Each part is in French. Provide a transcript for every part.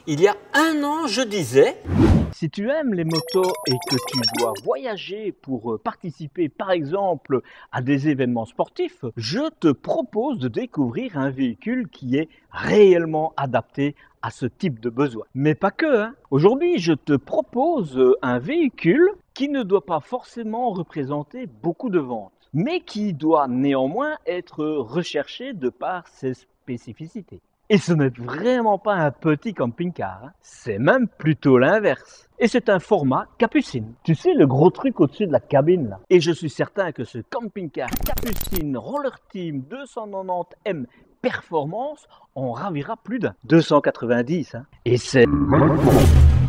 Il y a un an, je disais... Si tu aimes les motos et que tu dois voyager pour participer par exemple à des événements sportifs, je te propose de découvrir un véhicule qui est réellement adapté à ce type de besoin. Mais pas que, hein. Aujourd'hui, je te propose un véhicule qui ne doit pas forcément représenter beaucoup de ventes, mais qui doit néanmoins être recherché de par ses spécificités. Et ce n'est vraiment pas un petit camping-car, hein. C'est même plutôt l'inverse. Et c'est un format Capucine. Tu sais, le gros truc au-dessus de la cabine là. Et je suis certain que ce camping-car Capucine Roller Team 290M Performance en ravira plus d'un. 290, hein. Et c'est...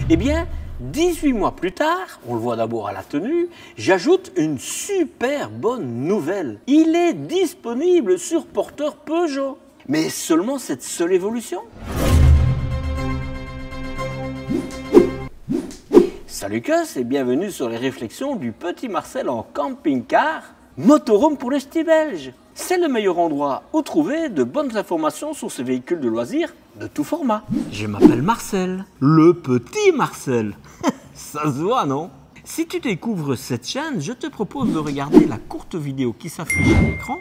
Eh bien, 18 mois plus tard, on le voit d'abord à la tenue, j'ajoute une super bonne nouvelle. Il est disponible sur porteur Peugeot. Mais seulement cette seule évolution? Salut Cus et bienvenue sur les réflexions du petit Marcel en camping-car motorhome pour les ch'tis belges. C'est le meilleur endroit où trouver de bonnes informations sur ces véhicules de loisirs de tout format. Je m'appelle Marcel, le petit Marcel. Ça se voit, non? Si tu découvres cette chaîne, je te propose de regarder la courte vidéo qui s'affiche à l'écran.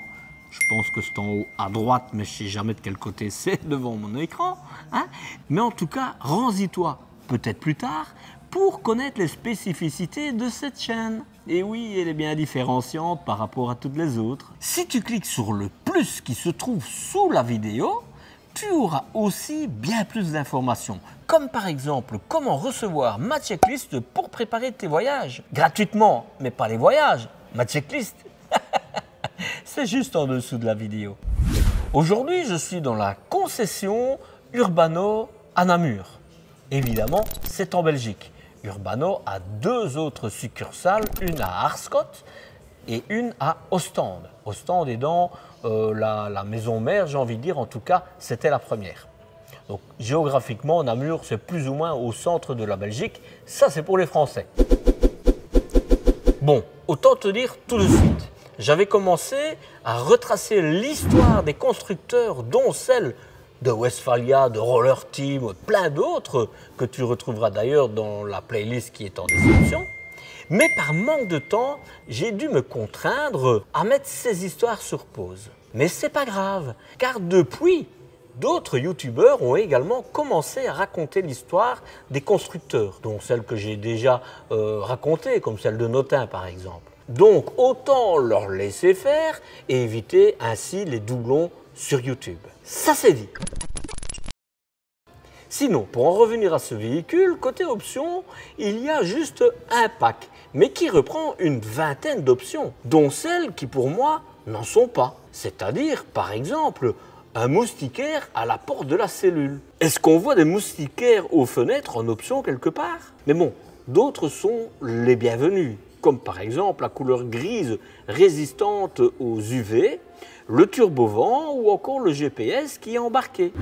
Je pense que c'est en haut à droite, mais je ne sais jamais de quel côté c'est devant mon écran. Hein? Mais en tout cas, rends-y-toi peut-être plus tard pour connaître les spécificités de cette chaîne. Et oui, elle est bien différenciante par rapport à toutes les autres. Si tu cliques sur le plus qui se trouve sous la vidéo, tu auras aussi bien plus d'informations. Comme par exemple, comment recevoir ma checklist pour préparer tes voyages. Gratuitement, mais pas les voyages, ma checklist. C'est juste en dessous de la vidéo. Aujourd'hui, je suis dans la concession Urbano à Namur. Évidemment, c'est en Belgique. Urbano a deux autres succursales, une à Aarschot et une à Ostende. Ostende est dans la maison mère, j'ai envie de dire, en tout cas, c'était la première. Donc géographiquement, Namur, c'est plus ou moins au centre de la Belgique. Ça, c'est pour les Français. Bon, autant te dire tout de suite. J'avais commencé à retracer l'histoire des constructeurs, dont celle de Westphalia, de Roller Team, plein d'autres, que tu retrouveras d'ailleurs dans la playlist qui est en description. Mais par manque de temps, j'ai dû me contraindre à mettre ces histoires sur pause. Mais c'est pas grave, car depuis, d'autres youtubeurs ont également commencé à raconter l'histoire des constructeurs, dont celle que j'ai déjà racontée, comme celle de Notin par exemple. Donc autant leur laisser faire et éviter ainsi les doublons sur YouTube. Ça c'est dit. Sinon, pour en revenir à ce véhicule, côté options, il y a juste un pack, mais qui reprend une vingtaine d'options, dont celles qui pour moi n'en sont pas. C'est-à-dire, par exemple, un moustiquaire à la porte de la cellule. Est-ce qu'on voit des moustiquaires aux fenêtres en option quelque part? Mais bon, d'autres sont les bienvenus, comme par exemple la couleur grise résistante aux UV, le turbovent ou encore le GPS qui est embarqué.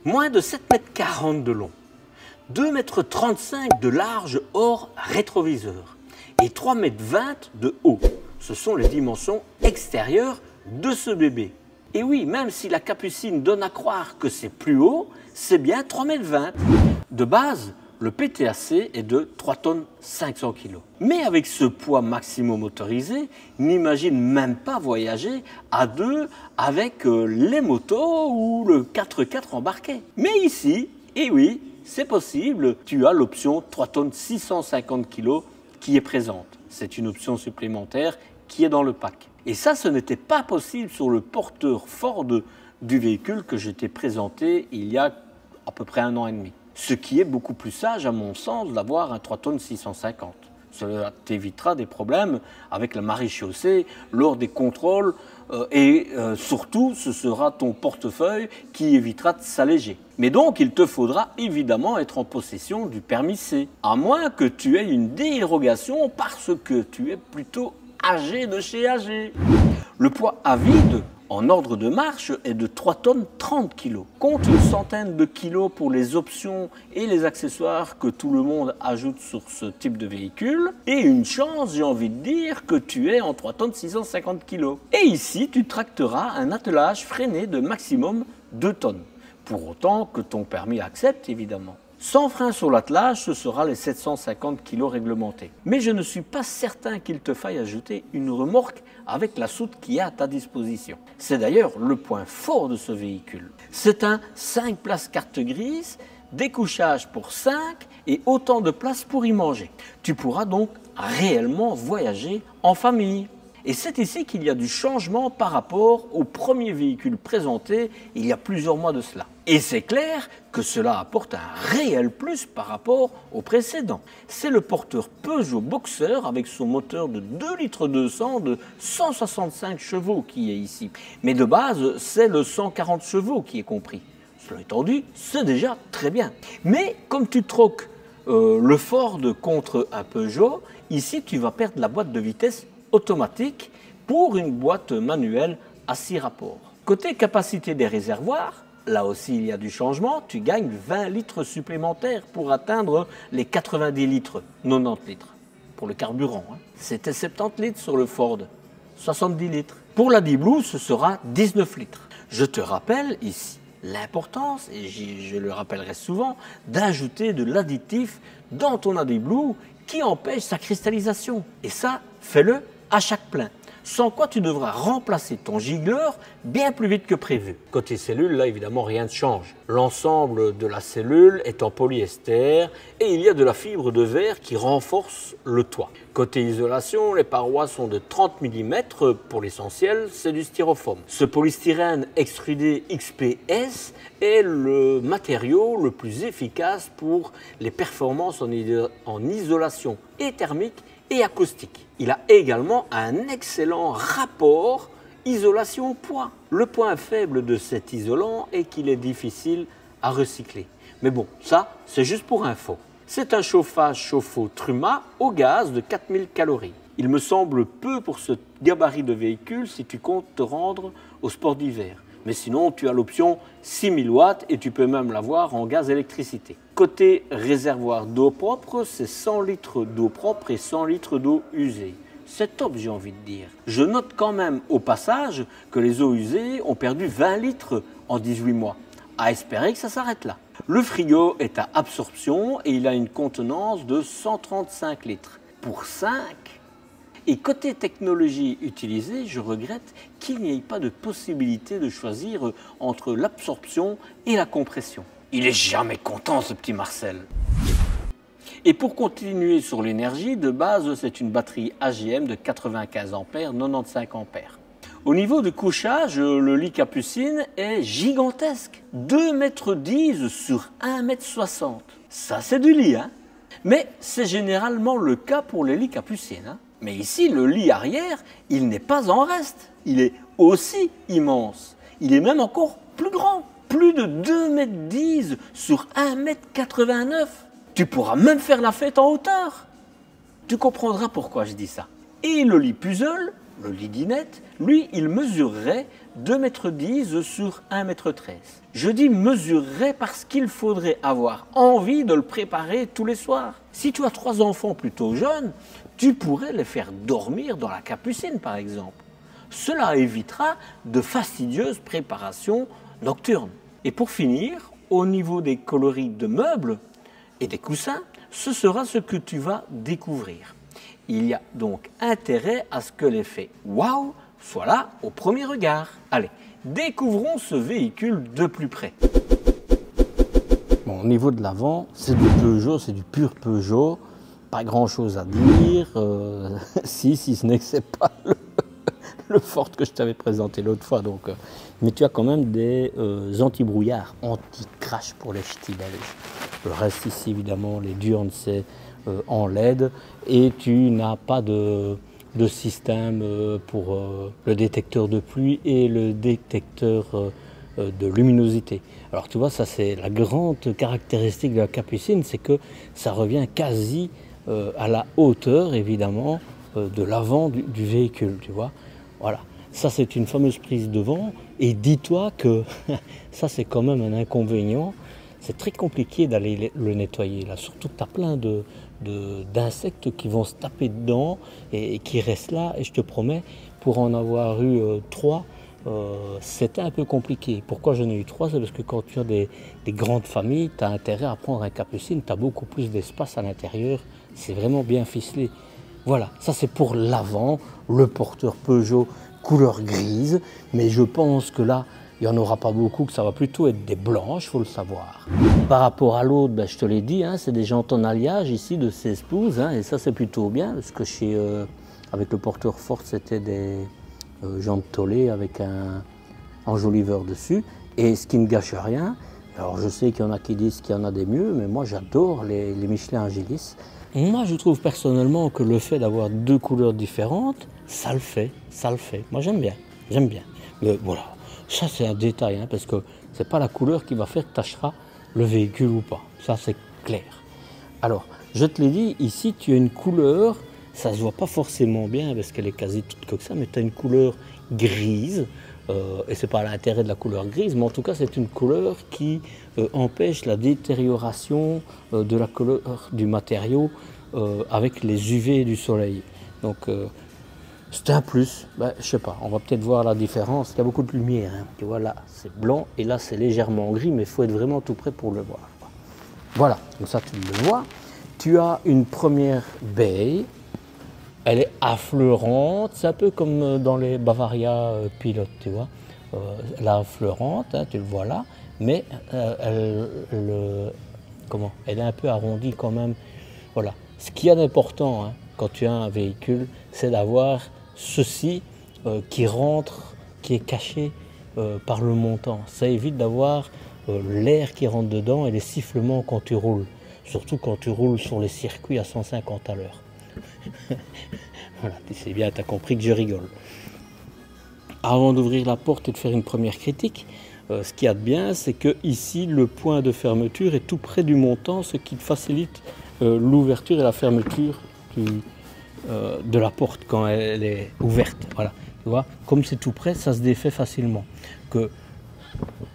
Moins de 7,40 m de long, 2,35 m de large hors rétroviseur et 3,20 m de haut. Ce sont les dimensions extérieures de ce bébé. Et oui, même si la Capucine donne à croire que c'est plus haut, c'est bien 3,20 m. De base, le PTAC est de 3,5 kg. Mais avec ce poids maximum autorisé, n'imagine même pas voyager à deux avec les motos ou le 4x4 embarqué. Mais ici, et oui, c'est possible, tu as l'option 3,650 kg qui est présente. C'est une option supplémentaire qui est dans le pack. Et ça, ce n'était pas possible sur le porteur Ford du véhicule que je t'ai présenté il y a à peu près 1 an et demi. Ce qui est beaucoup plus sage, à mon sens, d'avoir un 3,650 tonnes. Cela t'évitera des problèmes avec la maréchaussée lors des contrôles et surtout, ce sera ton portefeuille qui évitera de s'alléger. Mais donc, il te faudra évidemment être en possession du permis C, à moins que tu aies une dérogation parce que tu es plutôt âgé de chez âgé. Le poids à vide en ordre de marche est de 3,30 kg. Compte une centaine de kilos pour les options et les accessoires que tout le monde ajoute sur ce type de véhicule. Et une chance, j'ai envie de dire, que tu es en 3,650 kg. Et ici, tu tracteras un attelage freiné de maximum 2 tonnes. Pour autant que ton permis accepte, évidemment. Sans frein sur l'attelage, ce sera les 750 kg réglementés. Mais je ne suis pas certain qu'il te faille ajouter une remorque avec la soute qui est à ta disposition. C'est d'ailleurs le point fort de ce véhicule. C'est un 5 places carte grise, découchage pour 5 et autant de place pour y manger. Tu pourras donc réellement voyager en famille. Et c'est ici qu'il y a du changement par rapport au premier véhicule présenté il y a plusieurs mois de cela. Et c'est clair que cela apporte un réel plus par rapport au précédent. C'est le porteur Peugeot Boxer avec son moteur de 2,2 litres de 165 chevaux qui est ici. Mais de base, c'est le 140 chevaux qui est compris. Cela étant dit, c'est déjà très bien. Mais comme tu troques le Ford contre un Peugeot, ici tu vas perdre la boîte de vitesse automatique pour une boîte manuelle à 6 rapports. Côté capacité des réservoirs, là aussi il y a du changement, tu gagnes 20 litres supplémentaires pour atteindre les 90 litres, 90 litres pour le carburant. C'était 70 litres sur le Ford, 70 litres. Pour la D-Blue, ce sera 19 litres. Je te rappelle ici l'importance, et je le rappellerai souvent, d'ajouter de l'additif dans ton AD-Blue qui empêche sa cristallisation. Et ça, fais-le à chaque plein. Sans quoi tu devras remplacer ton gigler bien plus vite que prévu. Côté cellule, là évidemment rien ne change. L'ensemble de la cellule est en polyester et il y a de la fibre de verre qui renforce le toit. Côté isolation, les parois sont de 30 mm, pour l'essentiel c'est du styrofoam. Ce polystyrène extrudé XPS est le matériau le plus efficace pour les performances en isolation et thermique et acoustique. Il a également un excellent rapport isolation-poids. Le point faible de cet isolant est qu'il est difficile à recycler. Mais bon, ça, c'est juste pour info. C'est un chauffage chauffe-eau Truma au gaz de 4000 calories. Il me semble peu pour ce gabarit de véhicule si tu comptes te rendre au sport d'hiver. Mais sinon, tu as l'option 6000 watts et tu peux même l'avoir en gaz électricité. Côté réservoir d'eau propre, c'est 100 litres d'eau propre et 100 litres d'eau usée. C'est top, j'ai envie de dire. Je note quand même au passage que les eaux usées ont perdu 20 litres en 18 mois. À espérer que ça s'arrête là. Le frigo est à absorption et il a une contenance de 135 litres. Pour 5. Et côté technologie utilisée, je regrette qu'il n'y ait pas de possibilité de choisir entre l'absorption et la compression. Il est jamais content ce petit Marcel. Et pour continuer sur l'énergie, de base c'est une batterie AGM de 95 A, 95 A. Au niveau du couchage, le lit Capucine est gigantesque. 2,10 m sur 1,60 m. Ça c'est du lit, hein. Mais c'est généralement le cas pour les lits Capucines, hein. Mais ici, le lit arrière, il n'est pas en reste. Il est aussi immense. Il est même encore plus grand. Plus de 2,10 m sur 1,89 m. Tu pourras même faire la fête en hauteur. Tu comprendras pourquoi je dis ça. Et le lit puzzle, le lit dinette, lui, il mesurerait 2,10 m sur 1,13 m. Je dis mesurerait parce qu'il faudrait avoir envie de le préparer tous les soirs. Si tu as 3 enfants plutôt jeunes, tu pourrais les faire dormir dans la Capucine par exemple. Cela évitera de fastidieuses préparations nocturnes. Et pour finir, au niveau des coloris de meubles et des coussins, ce sera ce que tu vas découvrir. Il y a donc intérêt à ce que l'effet waouh soit là au premier regard. Allez, découvrons ce véhicule de plus près. Bon, au niveau de l'avant, c'est du Peugeot, c'est du pur Peugeot. Pas grand chose à dire, si ce n'est que c'est pas le Ford que je t'avais présenté l'autre fois. Donc, mais tu as quand même des anti-brouillards, anti-crash pour les ch'tis belges. Le reste ici, évidemment, les Durnes, c'est en LED et tu n'as pas de système pour le détecteur de pluie et le détecteur de luminosité. Alors tu vois, ça c'est la grande caractéristique de la Capucine, c'est que ça revient quasi à la hauteur, évidemment, de l'avant du véhicule, tu vois. Voilà, ça c'est une fameuse prise de vent, et dis-toi que ça c'est quand même un inconvénient, c'est très compliqué d'aller le nettoyer, là, surtout que tu as plein d'insectes qui vont se taper dedans et qui restent là, et je te promets, pour en avoir eu 3, c'était un peu compliqué. Pourquoi j'en ai eu 3? C'est parce que quand tu as des grandes familles, tu as intérêt à prendre un Capucine, tu as beaucoup plus d'espace à l'intérieur, c'est vraiment bien ficelé. Voilà, ça c'est pour l'avant, le porteur Peugeot couleur grise, mais je pense que là, il n'y en aura pas beaucoup, que ça va plutôt être des blanches, il faut le savoir. Par rapport à l'autre, ben, je te l'ai dit, hein, c'est des jantes en alliage ici de 16 pouces, hein, et ça c'est plutôt bien, parce que avec le porteur Ford, c'était des jantes tollées avec un enjoliveur dessus, et ce qui ne gâche rien. Alors je sais qu'il y en a qui disent qu'il y en a des mieux, mais moi j'adore les Michelin Agilis. Moi je trouve personnellement que le fait d'avoir 2 couleurs différentes, ça le fait. Moi j'aime bien. Mais voilà, ça c'est un détail, hein, parce que c'est pas la couleur qui va faire que tu achèteras le véhicule ou pas. Ça c'est clair. Alors, je te l'ai dit, ici tu as une couleur, ça se voit pas forcément bien parce qu'elle est quasi toute comme ça, mais tu as une couleur grise. Et c'est pas l'intérêt de la couleur grise, mais en tout cas c'est une couleur qui empêche la détérioration de la couleur du matériau avec les UV du soleil. Donc c'est un plus. Ben, je sais pas, on va peut-être voir la différence. Il y a beaucoup de lumière, hein. Tu vois là c'est blanc et là c'est légèrement gris, mais il faut être vraiment tout près pour le voir. Voilà, donc ça tu le vois. Tu as une première baie. Elle est affleurante, c'est un peu comme dans les Bavaria pilotes, tu vois. Elle est affleurante, hein, tu le vois là, mais elle est un peu arrondie quand même. Voilà. Ce qu'il y a d'important, hein, quand tu as un véhicule, c'est d'avoir ceci qui rentre, qui est caché par le montant. Ça évite d'avoir l'air qui rentre dedans et les sifflements quand tu roules. Surtout quand tu roules sur les circuits à 150 à l'heure. Voilà, c'est bien, tu as compris que je rigole. Avant d'ouvrir la porte et de faire une première critique, ce qu'il y a de bien, c'est que ici le point de fermeture est tout près du montant, ce qui facilite l'ouverture et la fermeture de la porte quand elle est ouverte. Voilà, tu vois, comme c'est tout près, ça se défait facilement. Que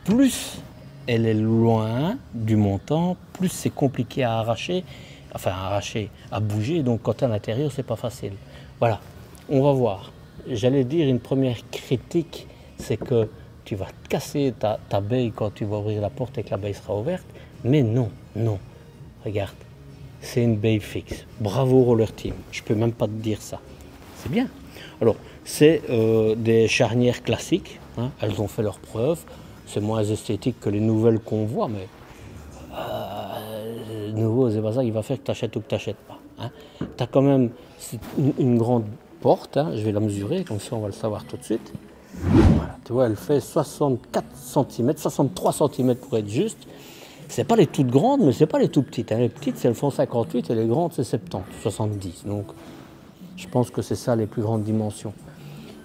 plus elle est loin du montant, plus c'est compliqué à arracher. Enfin, à bouger, donc quand tu es à l'intérieur, c'est pas facile. Voilà, on va voir. J'allais dire une première critique, c'est que tu vas te casser ta baie quand tu vas ouvrir la porte et que la baie sera ouverte, mais non. Regarde, c'est une baie fixe. Bravo Roller Team, je peux même pas te dire ça. C'est bien. Alors, c'est des charnières classiques, hein, elles ont fait leurs preuves. C'est moins esthétique que les nouvelles qu'on voit, mais nouveau, c'est pas ça qui va faire que tu achètes ou que tu n'achètes pas. Hein. Tu as quand même une grande porte, hein, je vais la mesurer, comme ça on va le savoir tout de suite. Voilà, tu vois, elle fait 64 cm, 63 cm pour être juste. C'est pas les toutes grandes, mais c'est pas les tout petites. Hein. Les petites, elles font 58 et les grandes, c'est 70, 70. Donc, je pense que c'est ça les plus grandes dimensions.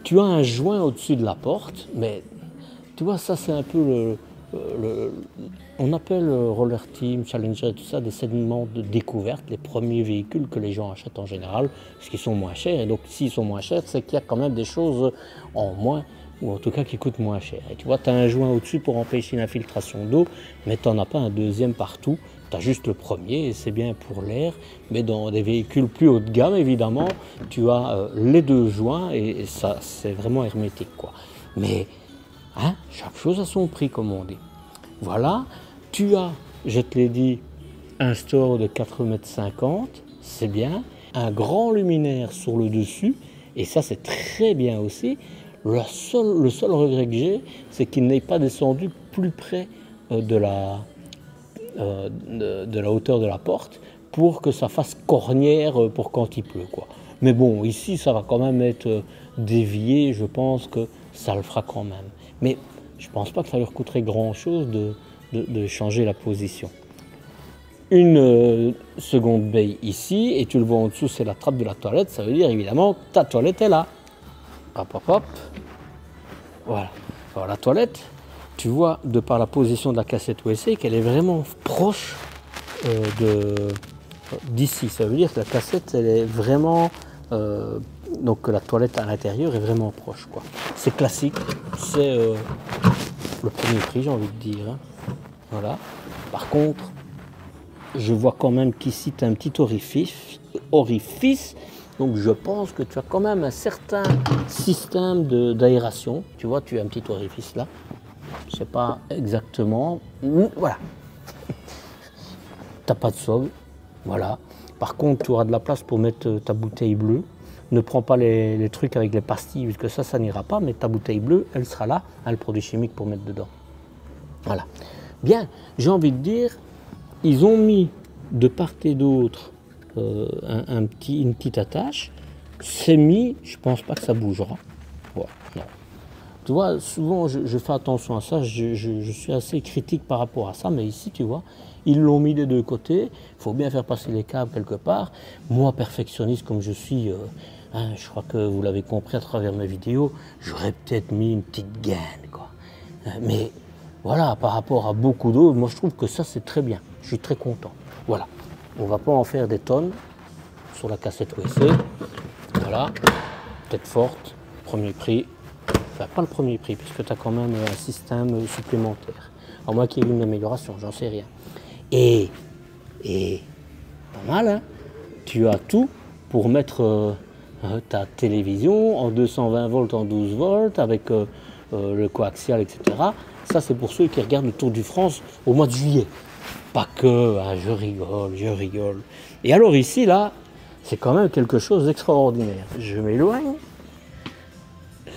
Tu as un joint au-dessus de la porte, mais tu vois, ça c'est un peu on appelle Roller Team, Challenger, tout ça, des segments de découverte, les premiers véhicules que les gens achètent en général, parce qu'ils sont moins chers. Et donc, s'ils sont moins chers, c'est qu'il y a quand même des choses en moins, ou en tout cas qui coûtent moins cher. Et tu vois, tu as un joint au-dessus pour empêcher l'infiltration d'eau, mais tu n'en as pas un deuxième partout. Tu as juste le premier, et c'est bien pour l'air. Mais dans des véhicules plus haut de gamme, évidemment, tu as les 2 joints, et ça, c'est vraiment hermétique, quoi. Mais hein, chaque chose a son prix, comme on dit. Voilà, tu as, je te l'ai dit, un store de 4,50 m, c'est bien. Un grand luminaire sur le dessus, et ça c'est très bien aussi. Le seul regret que j'ai, c'est qu'il n'est pas descendu plus près de la hauteur de la porte pour que ça fasse cornière pour quand il pleut, quoi. Mais bon, ici ça va quand même être dévié, je pense que ça le fera quand même. Mais je ne pense pas que ça leur coûterait grand-chose de changer la position. Une seconde baie ici, et tu le vois en dessous, c'est la trappe de la toilette. Ça veut dire évidemment que ta toilette est là. Hop, hop, hop. Voilà. Alors la toilette, tu vois, de par la position de la cassette USB, qu'elle est vraiment proche d'ici. Ça veut dire que la cassette, elle est vraiment... donc que la toilette à l'intérieur est vraiment proche, quoi. C'est classique, c'est le premier prix, j'ai envie de dire. Hein. Voilà. Par contre, je vois quand même qu'ici tu as un petit orifice Donc je pense que tu as quand même un certain système d'aération. Tu vois, tu as un petit orifice là. Je ne sais pas exactement. Voilà. Tu n'as pas de sol. Voilà. Par contre, tu auras de la place pour mettre ta bouteille bleue. Ne prends pas les trucs avec les pastilles, puisque ça n'ira pas. Mais ta bouteille bleue, elle sera là. Un produit chimique pour mettre dedans. Voilà. Bien, j'ai envie de dire, ils ont mis de part et d'autre une petite attache. C'est mis, je ne pense pas que ça bougera. Voilà, non. Tu vois, souvent je fais attention à ça, je suis assez critique par rapport à ça, mais ici, tu vois, ils l'ont mis des deux côtés. Il faut bien faire passer les câbles quelque part. Moi, perfectionniste comme je suis, je crois que vous l'avez compris à travers mes vidéos, j'aurais peut-être mis une petite gaine, quoi. Mais voilà, par rapport à beaucoup d'autres, moi je trouve que ça c'est très bien. Je suis très content. Voilà. On ne va pas en faire des tonnes sur la cassette WC. Voilà. Tête forte, premier prix. Enfin, pas le premier prix, puisque tu as quand même un système supplémentaire. À moins qu'il y ait une amélioration, j'en sais rien. Et pas mal, hein. Tu as tout pour mettre ta télévision en 220 volts, en 12 volts, avec le coaxial, etc. Ça, c'est pour ceux qui regardent le Tour du France au mois de juillet. Pas que, hein, je rigole. Et alors ici, là, c'est quand même quelque chose d'extraordinaire. Je m'éloigne.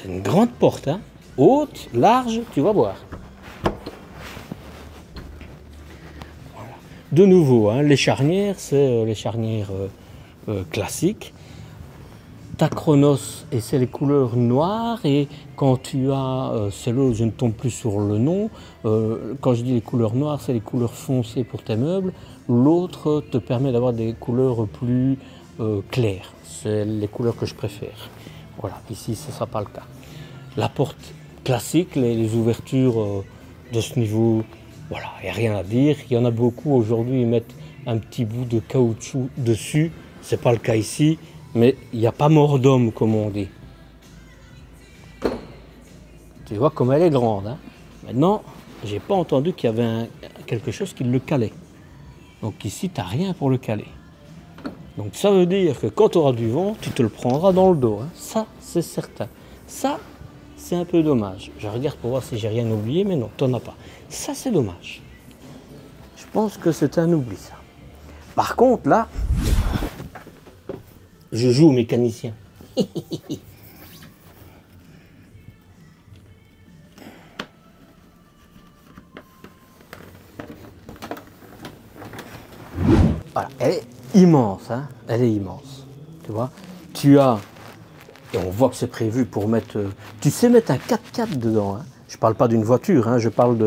Une grande porte, hein, haute, large, tu vas voir. Voilà. De nouveau, hein, les charnières, c'est les charnières classiques. Ta Chronos, et c'est les couleurs noires, et quand tu as, c'est là, je ne tombe plus sur le nom, quand je dis les couleurs noires, c'est les couleurs foncées pour tes meubles, l'autre te permet d'avoir des couleurs plus claires, c'est les couleurs que je préfère. Voilà, ici ce ne sera pas le cas. La porte classique, les ouvertures de ce niveau, voilà, il n'y a rien à dire, il y en a beaucoup aujourd'hui, ils mettent un petit bout de caoutchouc dessus, c'est pas le cas ici. Mais il n'y a pas mort d'homme, comme on dit. Tu vois comme elle est grande. Hein. Maintenant, je n'ai pas entendu qu'il y avait quelque chose qui le calait. Donc ici, tu n'as rien pour le caler. Donc ça veut dire que quand tu auras du vent, tu te le prendras dans le dos. Hein. Ça, c'est certain. Ça, c'est un peu dommage. Je regarde pour voir si j'ai rien oublié, mais non, tu n'en as pas. Ça, c'est dommage. Je pense que c'est un oubli, ça. Par contre, là... Je joue au mécanicien. Voilà, elle est immense, hein, elle est immense. Tu vois, tu as, et on voit que c'est prévu pour mettre, tu sais mettre un 4x4 dedans. Hein. Je parle pas d'une voiture, hein, je parle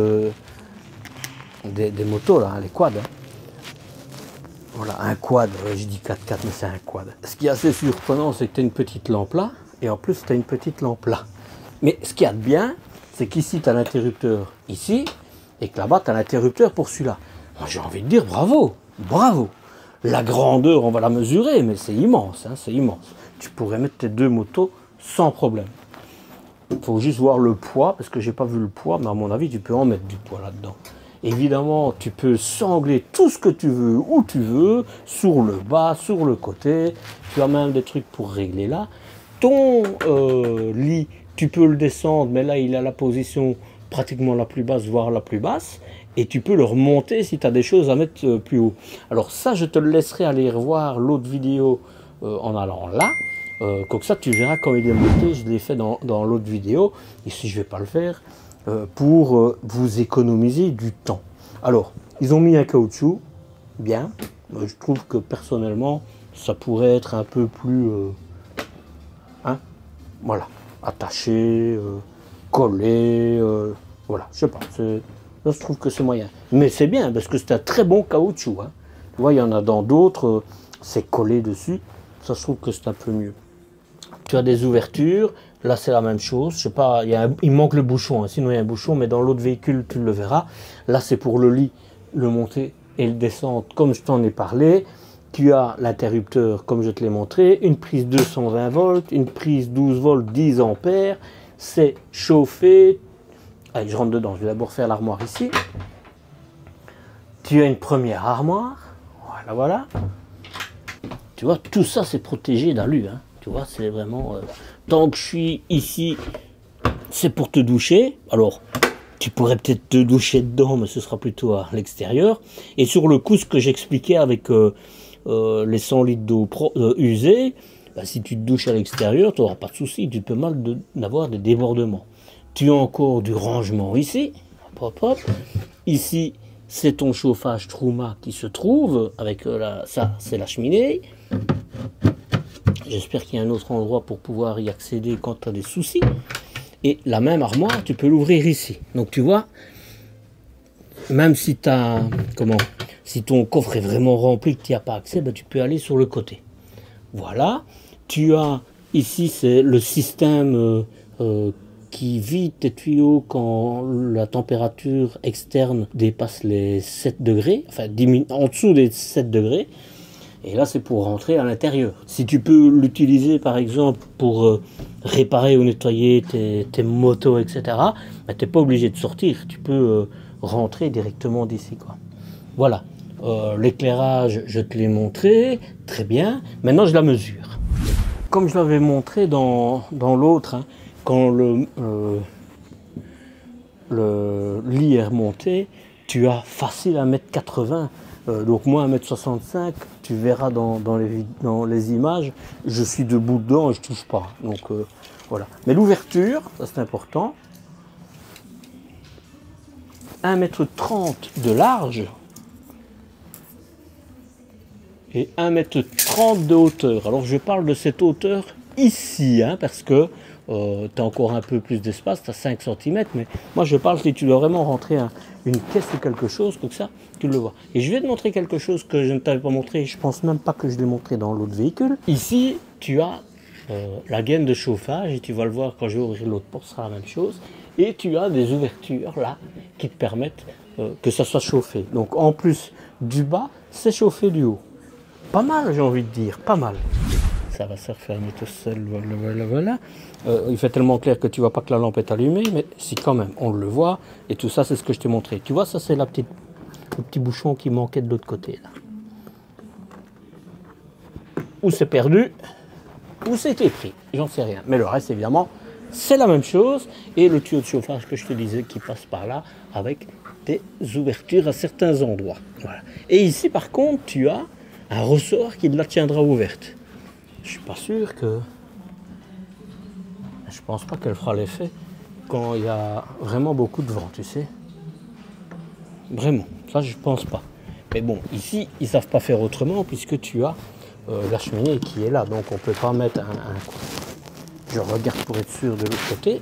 des motos, là, hein, les quads. Hein. Voilà, un quad, je dis 4x4, mais c'est un quad. Ce qui est assez surprenant, c'est que tu as une petite lampe là, et en plus tu as une petite lampe là. Mais ce qu'il y a de bien, c'est qu'ici tu as l'interrupteur ici, et que là-bas tu as l'interrupteur pour celui-là. Moi j'ai envie de dire bravo, bravo. La grandeur, on va la mesurer, mais c'est immense, hein, c'est immense. Tu pourrais mettre tes deux motos sans problème. Il faut juste voir le poids, parce que j'ai pas vu le poids, mais à mon avis tu peux en mettre du poids là-dedans. Évidemment, tu peux sangler tout ce que tu veux, où tu veux, sur le bas, sur le côté. Tu as même des trucs pour régler là. Ton lit, tu peux le descendre, mais là, il a la position pratiquement la plus basse, voire la plus basse. Et tu peux le remonter si tu as des choses à mettre plus haut. Alors ça, je te le laisserai aller revoir l'autre vidéo en allant là. Comme ça, tu verras quand il est monté. Je l'ai fait dans l'autre vidéo. Ici, je ne vais pas le faire. Pour vous économiser du temps. Alors, ils ont mis un caoutchouc, bien. Je trouve que personnellement, ça pourrait être un peu plus, hein, voilà, attaché, collé, voilà, je sais pas. Là, je trouve que c'est moyen. Mais c'est bien, parce que c'est un très bon caoutchouc. Hein. Tu vois, il y en a dans d'autres, c'est collé dessus. Ça, je trouve que c'est un peu mieux. Tu as des ouvertures. Là, c'est la même chose. Je sais pas, il manque le bouchon. Hein. Sinon, il y a un bouchon, mais dans l'autre véhicule, tu le verras. Là, c'est pour le lit, le monter et le descendre, comme je t'en ai parlé. Tu as l'interrupteur, comme je te l'ai montré. Une prise 220 volts, une prise 12 volts, 10 ampères. C'est chauffé. Allez, je rentre dedans. Je vais d'abord faire l'armoire ici. Tu as une première armoire. Voilà, voilà. Tu vois, tout ça c'est protégé d'alu. Hein. Tu vois, c'est vraiment... tant que je suis ici, c'est pour te doucher. Alors, tu pourrais peut-être te doucher dedans, mais ce sera plutôt à l'extérieur. Et sur le coup, ce que j'expliquais avec les 100 litres d'eau usée, bah, si tu te douches à l'extérieur, tu n'auras pas de souci. Tu peux mal d'avoir des débordements. Tu as encore du rangement ici. Hop, hop. Ici, c'est ton chauffage Truma qui se trouve. Avec ça, c'est la cheminée. J'espère qu'il y a un autre endroit pour pouvoir y accéder quand tu as des soucis. Et la même armoire, tu peux l'ouvrir ici. Donc tu vois, même si si ton coffre est vraiment rempli, que tu n'y as pas accès, ben, tu peux aller sur le côté. Voilà. Tu as ici, c'est le système qui vide tes tuyaux quand la température externe dépasse les 7 degrés, enfin en dessous des 7 degrés. Et là, c'est pour rentrer à l'intérieur. Si tu peux l'utiliser, par exemple, pour réparer ou nettoyer tes motos, etc., ben, tu n'es pas obligé de sortir. Tu peux rentrer directement d'ici, quoi. Voilà. L'éclairage, je te l'ai montré. Très bien. Maintenant, je la mesure. Comme je l'avais montré dans l'autre, hein, quand le lit est remonté, tu as facile 1,80 m. Donc moi 1,65 m, tu verras dans les images, je suis debout dedans et je ne touche pas. Donc voilà. Mais l'ouverture, ça c'est important. 1,30 m de large et 1,30 m de hauteur. Alors je parle de cette hauteur ici, hein, parce que tu as encore un peu plus d'espace, tu as 5 cm, mais moi je parle si tu dois vraiment rentrer une caisse ou quelque chose, comme ça, tu le vois. Et je vais te montrer quelque chose que je ne t'avais pas montré, je pense même pas que je l'ai montré dans l'autre véhicule. Ici, tu as la gaine de chauffage, et tu vas le voir quand je vais ouvrir l'autre porte, ce sera la même chose. Et tu as des ouvertures là, qui te permettent que ça soit chauffé. Donc en plus du bas, c'est chauffé du haut. Pas mal, j'ai envie de dire, pas mal. Ça va se refermer tout seul, voilà. Il fait tellement clair que tu vois pas que la lampe est allumée, mais si quand même, on le voit. Et tout ça, c'est ce que je t'ai montré. Tu vois, ça c'est le petit bouchon qui manquait de l'autre côté, là. Ou c'est perdu, ou c'était pris, j'en sais rien. Mais le reste, évidemment, c'est la même chose. Et le tuyau de chauffage que je te disais qui passe par là, avec des ouvertures à certains endroits. Voilà. Et ici, par contre, tu as un ressort qui la tiendra ouverte. Je suis pas sûr que... Je pense pas qu'elle fera l'effet quand il y a vraiment beaucoup de vent, tu sais. Vraiment, ça je pense pas. Mais bon, ici, ils savent pas faire autrement puisque tu as la cheminée qui est là. Donc on peut pas mettre Je regarde pour être sûr de l'autre côté.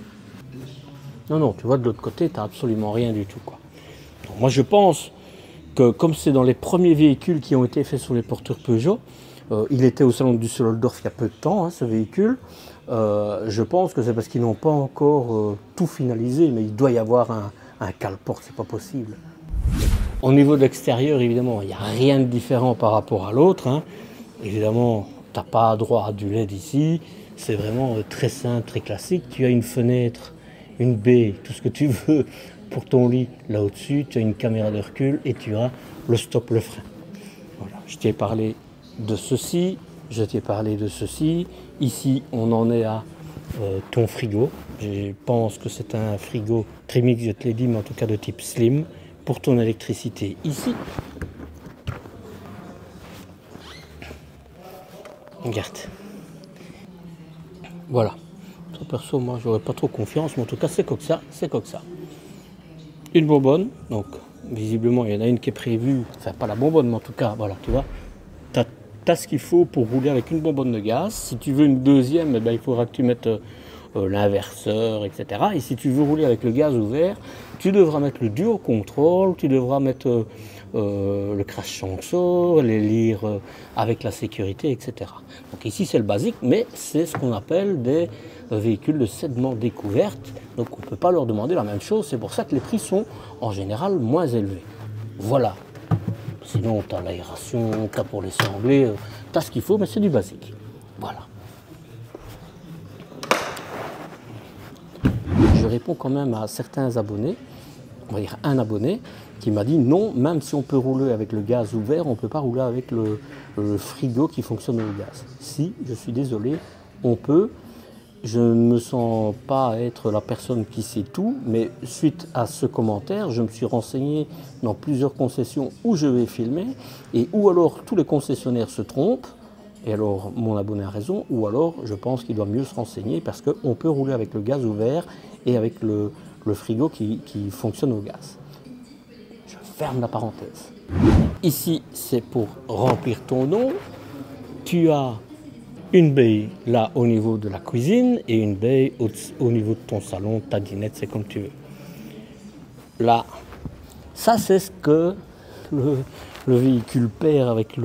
Non, non, tu vois, de l'autre côté, tu n'as absolument rien du tout, quoi. Donc, moi, je pense que comme c'est dans les premiers véhicules qui ont été faits sur les porteurs Peugeot, il était au salon du Düsseldorf il y a peu de temps, hein, ce véhicule. Je pense que c'est parce qu'ils n'ont pas encore tout finalisé, mais il doit y avoir un cale-porte, c'est pas possible. Au niveau de l'extérieur, évidemment, il n'y a rien de différent par rapport à l'autre, hein. Évidemment, tu n'as pas droit à du LED ici, c'est vraiment très simple, très classique. Tu as une fenêtre, une baie, tout ce que tu veux pour ton lit là au-dessus, tu as une caméra de recul et tu as le stop, le frein. Voilà. Je t'ai parlé de ceci, je t'ai parlé de ceci. Ici, on en est à ton frigo. Je pense que c'est un frigo Trimix, je te l'ai dit, mais en tout cas de type slim. Pour ton électricité ici. Regarde. Voilà. Toi, perso, moi, j'aurais pas trop confiance, mais en tout cas, c'est comme ça, c'est comme ça. Une bonbonne, donc visiblement, il y en a une qui est prévue, enfin pas la bonbonne, mais en tout cas, voilà, tu vois. T'as ce qu'il faut pour rouler avec une bonbonne de gaz. Si tu veux une deuxième, eh ben, il faudra que tu mettes l'inverseur, etc. Et si tu veux rouler avec le gaz ouvert, tu devras mettre le duo contrôle, tu devras mettre le crash sensor, les lyres avec la sécurité, etc. Donc ici c'est le basique, mais c'est ce qu'on appelle des véhicules de segment découverte. Donc on ne peut pas leur demander la même chose, c'est pour ça que les prix sont en général moins élevés. Voilà. Sinon, tu as l'aération, tu as pour les sanglés, tu as ce qu'il faut, mais c'est du basique. Voilà. Je réponds quand même à certains abonnés on va dire un abonné qui m'a dit non, même si on peut rouler avec le gaz ouvert, on ne peut pas rouler avec le frigo qui fonctionne au gaz. Si, je suis désolé, on peut. Je ne me sens pas être la personne qui sait tout, mais suite à ce commentaire, je me suis renseigné dans plusieurs concessions où je vais filmer, et où alors tous les concessionnaires se trompent, et alors mon abonné a raison, ou alors je pense qu'il doit mieux se renseigner, parce qu'on peut rouler avec le gaz ouvert et avec le frigo qui fonctionne au gaz. Je ferme la parenthèse. Ici, c'est pour remplir ton nom. Tu as une baie là au niveau de la cuisine et une baie au niveau de ton salon, ta dinette, c'est comme tu veux. Là, ça c'est ce que le véhicule perd avec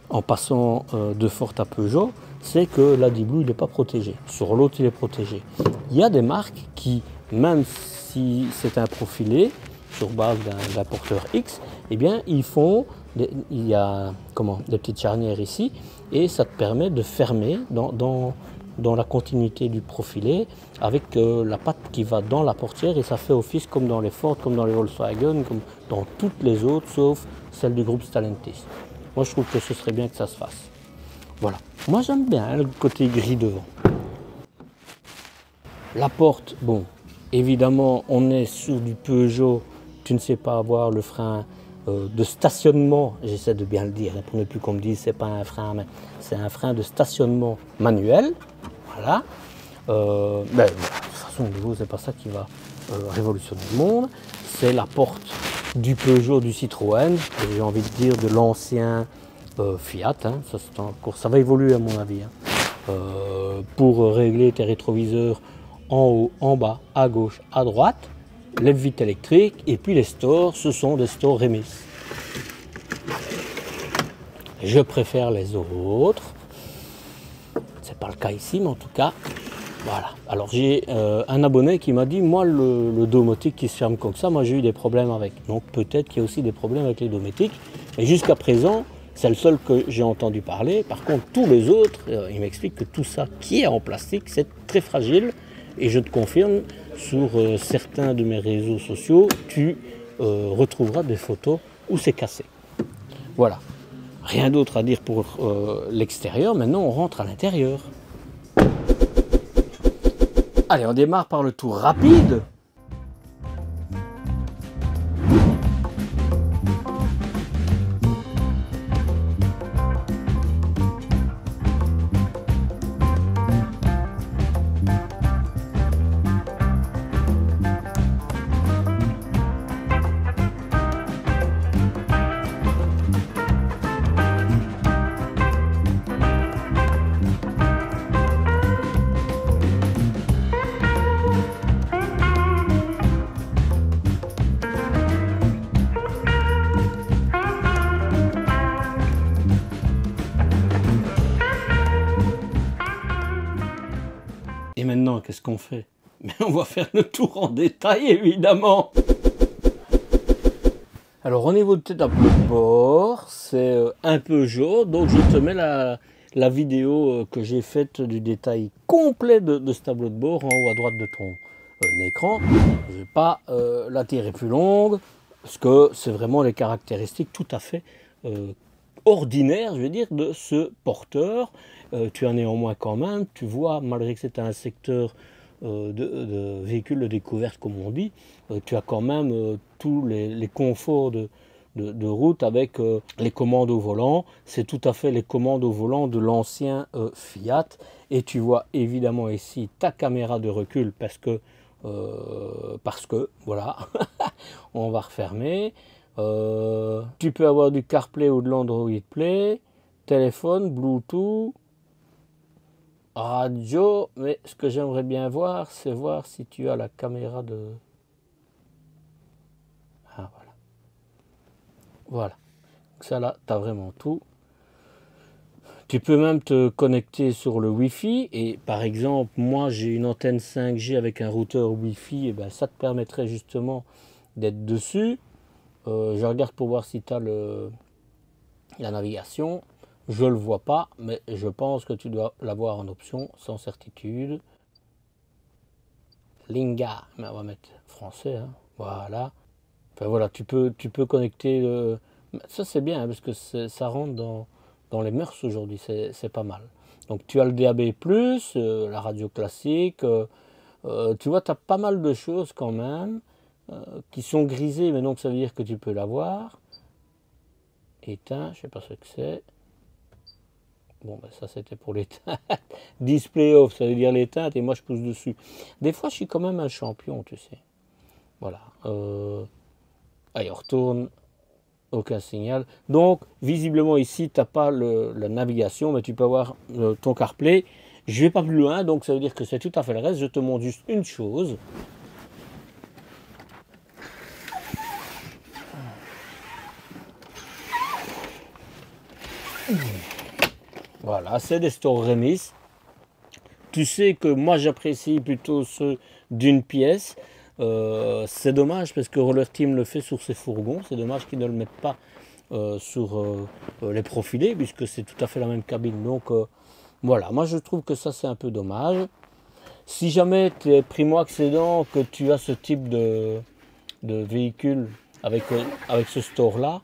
en passant de Ford à Peugeot, c'est que l'Adi-Blue il n'est pas protégé. Sur l'autre il est protégé. Il y a des marques qui, même si c'est un profilé sur base d'un porteur X, eh bien ils font, il y a des petites charnières ici, et ça te permet de fermer dans la continuité du profilé avec la patte qui va dans la portière, et ça fait office comme dans les Ford, comme dans les Volkswagen, comme dans toutes les autres, sauf celle du groupe Stellantis. Moi je trouve que ce serait bien que ça se fasse. Voilà. Moi j'aime bien le côté gris devant. La porte, bon, évidemment on est sur du Peugeot, tu ne sais pas avoir le frein de stationnement, j'essaie de bien le dire, pour ne plus qu'on me dise c'est pas un frein, mais c'est un frein de stationnement manuel, voilà. De toute façon, au niveau, c'est pas ça qui va révolutionner le monde. C'est la porte du Peugeot, du Citroën, j'ai envie de dire de l'ancien Fiat, hein. Ça va évoluer à mon avis, hein. Pour régler tes rétroviseurs en haut, en bas, à gauche, à droite. Lève-vitre électrique, et puis les stores, ce sont des stores Remis. Je préfère les autres. C'est pas le cas ici, mais en tout cas, voilà. Alors j'ai un abonné qui m'a dit, moi le domotique qui se ferme comme ça, moi j'ai eu des problèmes avec. Donc peut-être qu'il y a aussi des problèmes avec les domotiques, mais jusqu'à présent, c'est le seul que j'ai entendu parler. Par contre, tous les autres, il m'explique que tout ça qui est en plastique, c'est très fragile, et je te confirme, sur certains de mes réseaux sociaux, tu retrouveras des photos où c'est cassé. Voilà. Rien d'autre à dire pour l'extérieur. Maintenant, on rentre à l'intérieur. Allez, on démarre par le tour rapide. Et maintenant, qu'est-ce qu'on fait? Mais on va faire le tour en détail, évidemment. Alors, au niveau de tes tableaux de bord, c'est un Peugeot. Donc, je te mets la vidéo que j'ai faite du détail complet de ce tableau de bord en haut à droite de ton écran. Je ne vais pas la tirer plus longue, parce que c'est vraiment les caractéristiques tout à fait ordinaires, je vais dire, de ce porteur. Tu as néanmoins quand même, tu vois, malgré que c'est un secteur de véhicules de découverte, comme on dit, tu as quand même tous les conforts de route avec les commandes au volant. C'est tout à fait les commandes au volant de l'ancien Fiat. Et tu vois évidemment ici ta caméra de recul parce que voilà, on va refermer. Tu peux avoir du CarPlay ou de l'Android Play, téléphone, Bluetooth, radio, mais ce que j'aimerais bien voir, c'est voir si tu as la caméra de... Ah, voilà. Voilà. Donc ça là, tu as vraiment tout. Tu peux même te connecter sur le Wi-Fi. Et par exemple, moi j'ai une antenne 5G avec un routeur Wi-Fi. Et ben, ça te permettrait justement d'être dessus. Je regarde pour voir si tu as la navigation. Je ne le vois pas, mais je pense que tu dois l'avoir en option, sans certitude. Linga, mais on va mettre français, hein. Voilà. Enfin voilà, tu peux connecter. Ça c'est bien hein, parce que ça rentre dans les mœurs aujourd'hui, c'est pas mal. Donc tu as le DAB+, la radio classique, tu vois, tu as pas mal de choses quand même qui sont grisées, mais donc ça veut dire que tu peux l'avoir. Éteint, je sais pas ce que c'est. Bon, ben ça c'était pour l'éteinte. Display off, ça veut dire l'éteinte et moi je pousse dessus. Des fois je suis quand même un champion, tu sais. Voilà. Allez, on retourne. Aucun signal. Donc, visiblement ici, tu n'as pas la navigation, mais tu peux avoir ton CarPlay. Je ne vais pas plus loin, donc ça veut dire que c'est tout à fait le reste. Je te montre juste une chose. Voilà, c'est des Store Remis. Tu sais que moi j'apprécie plutôt ceux d'une pièce. C'est dommage parce que Roller Team le fait sur ses fourgons. C'est dommage qu'ils ne le mettent pas sur les profilés puisque c'est tout à fait la même cabine. Donc voilà, moi je trouve que ça c'est un peu dommage. Si jamais tu es primo-accédant, que tu as ce type de véhicule avec ce store-là,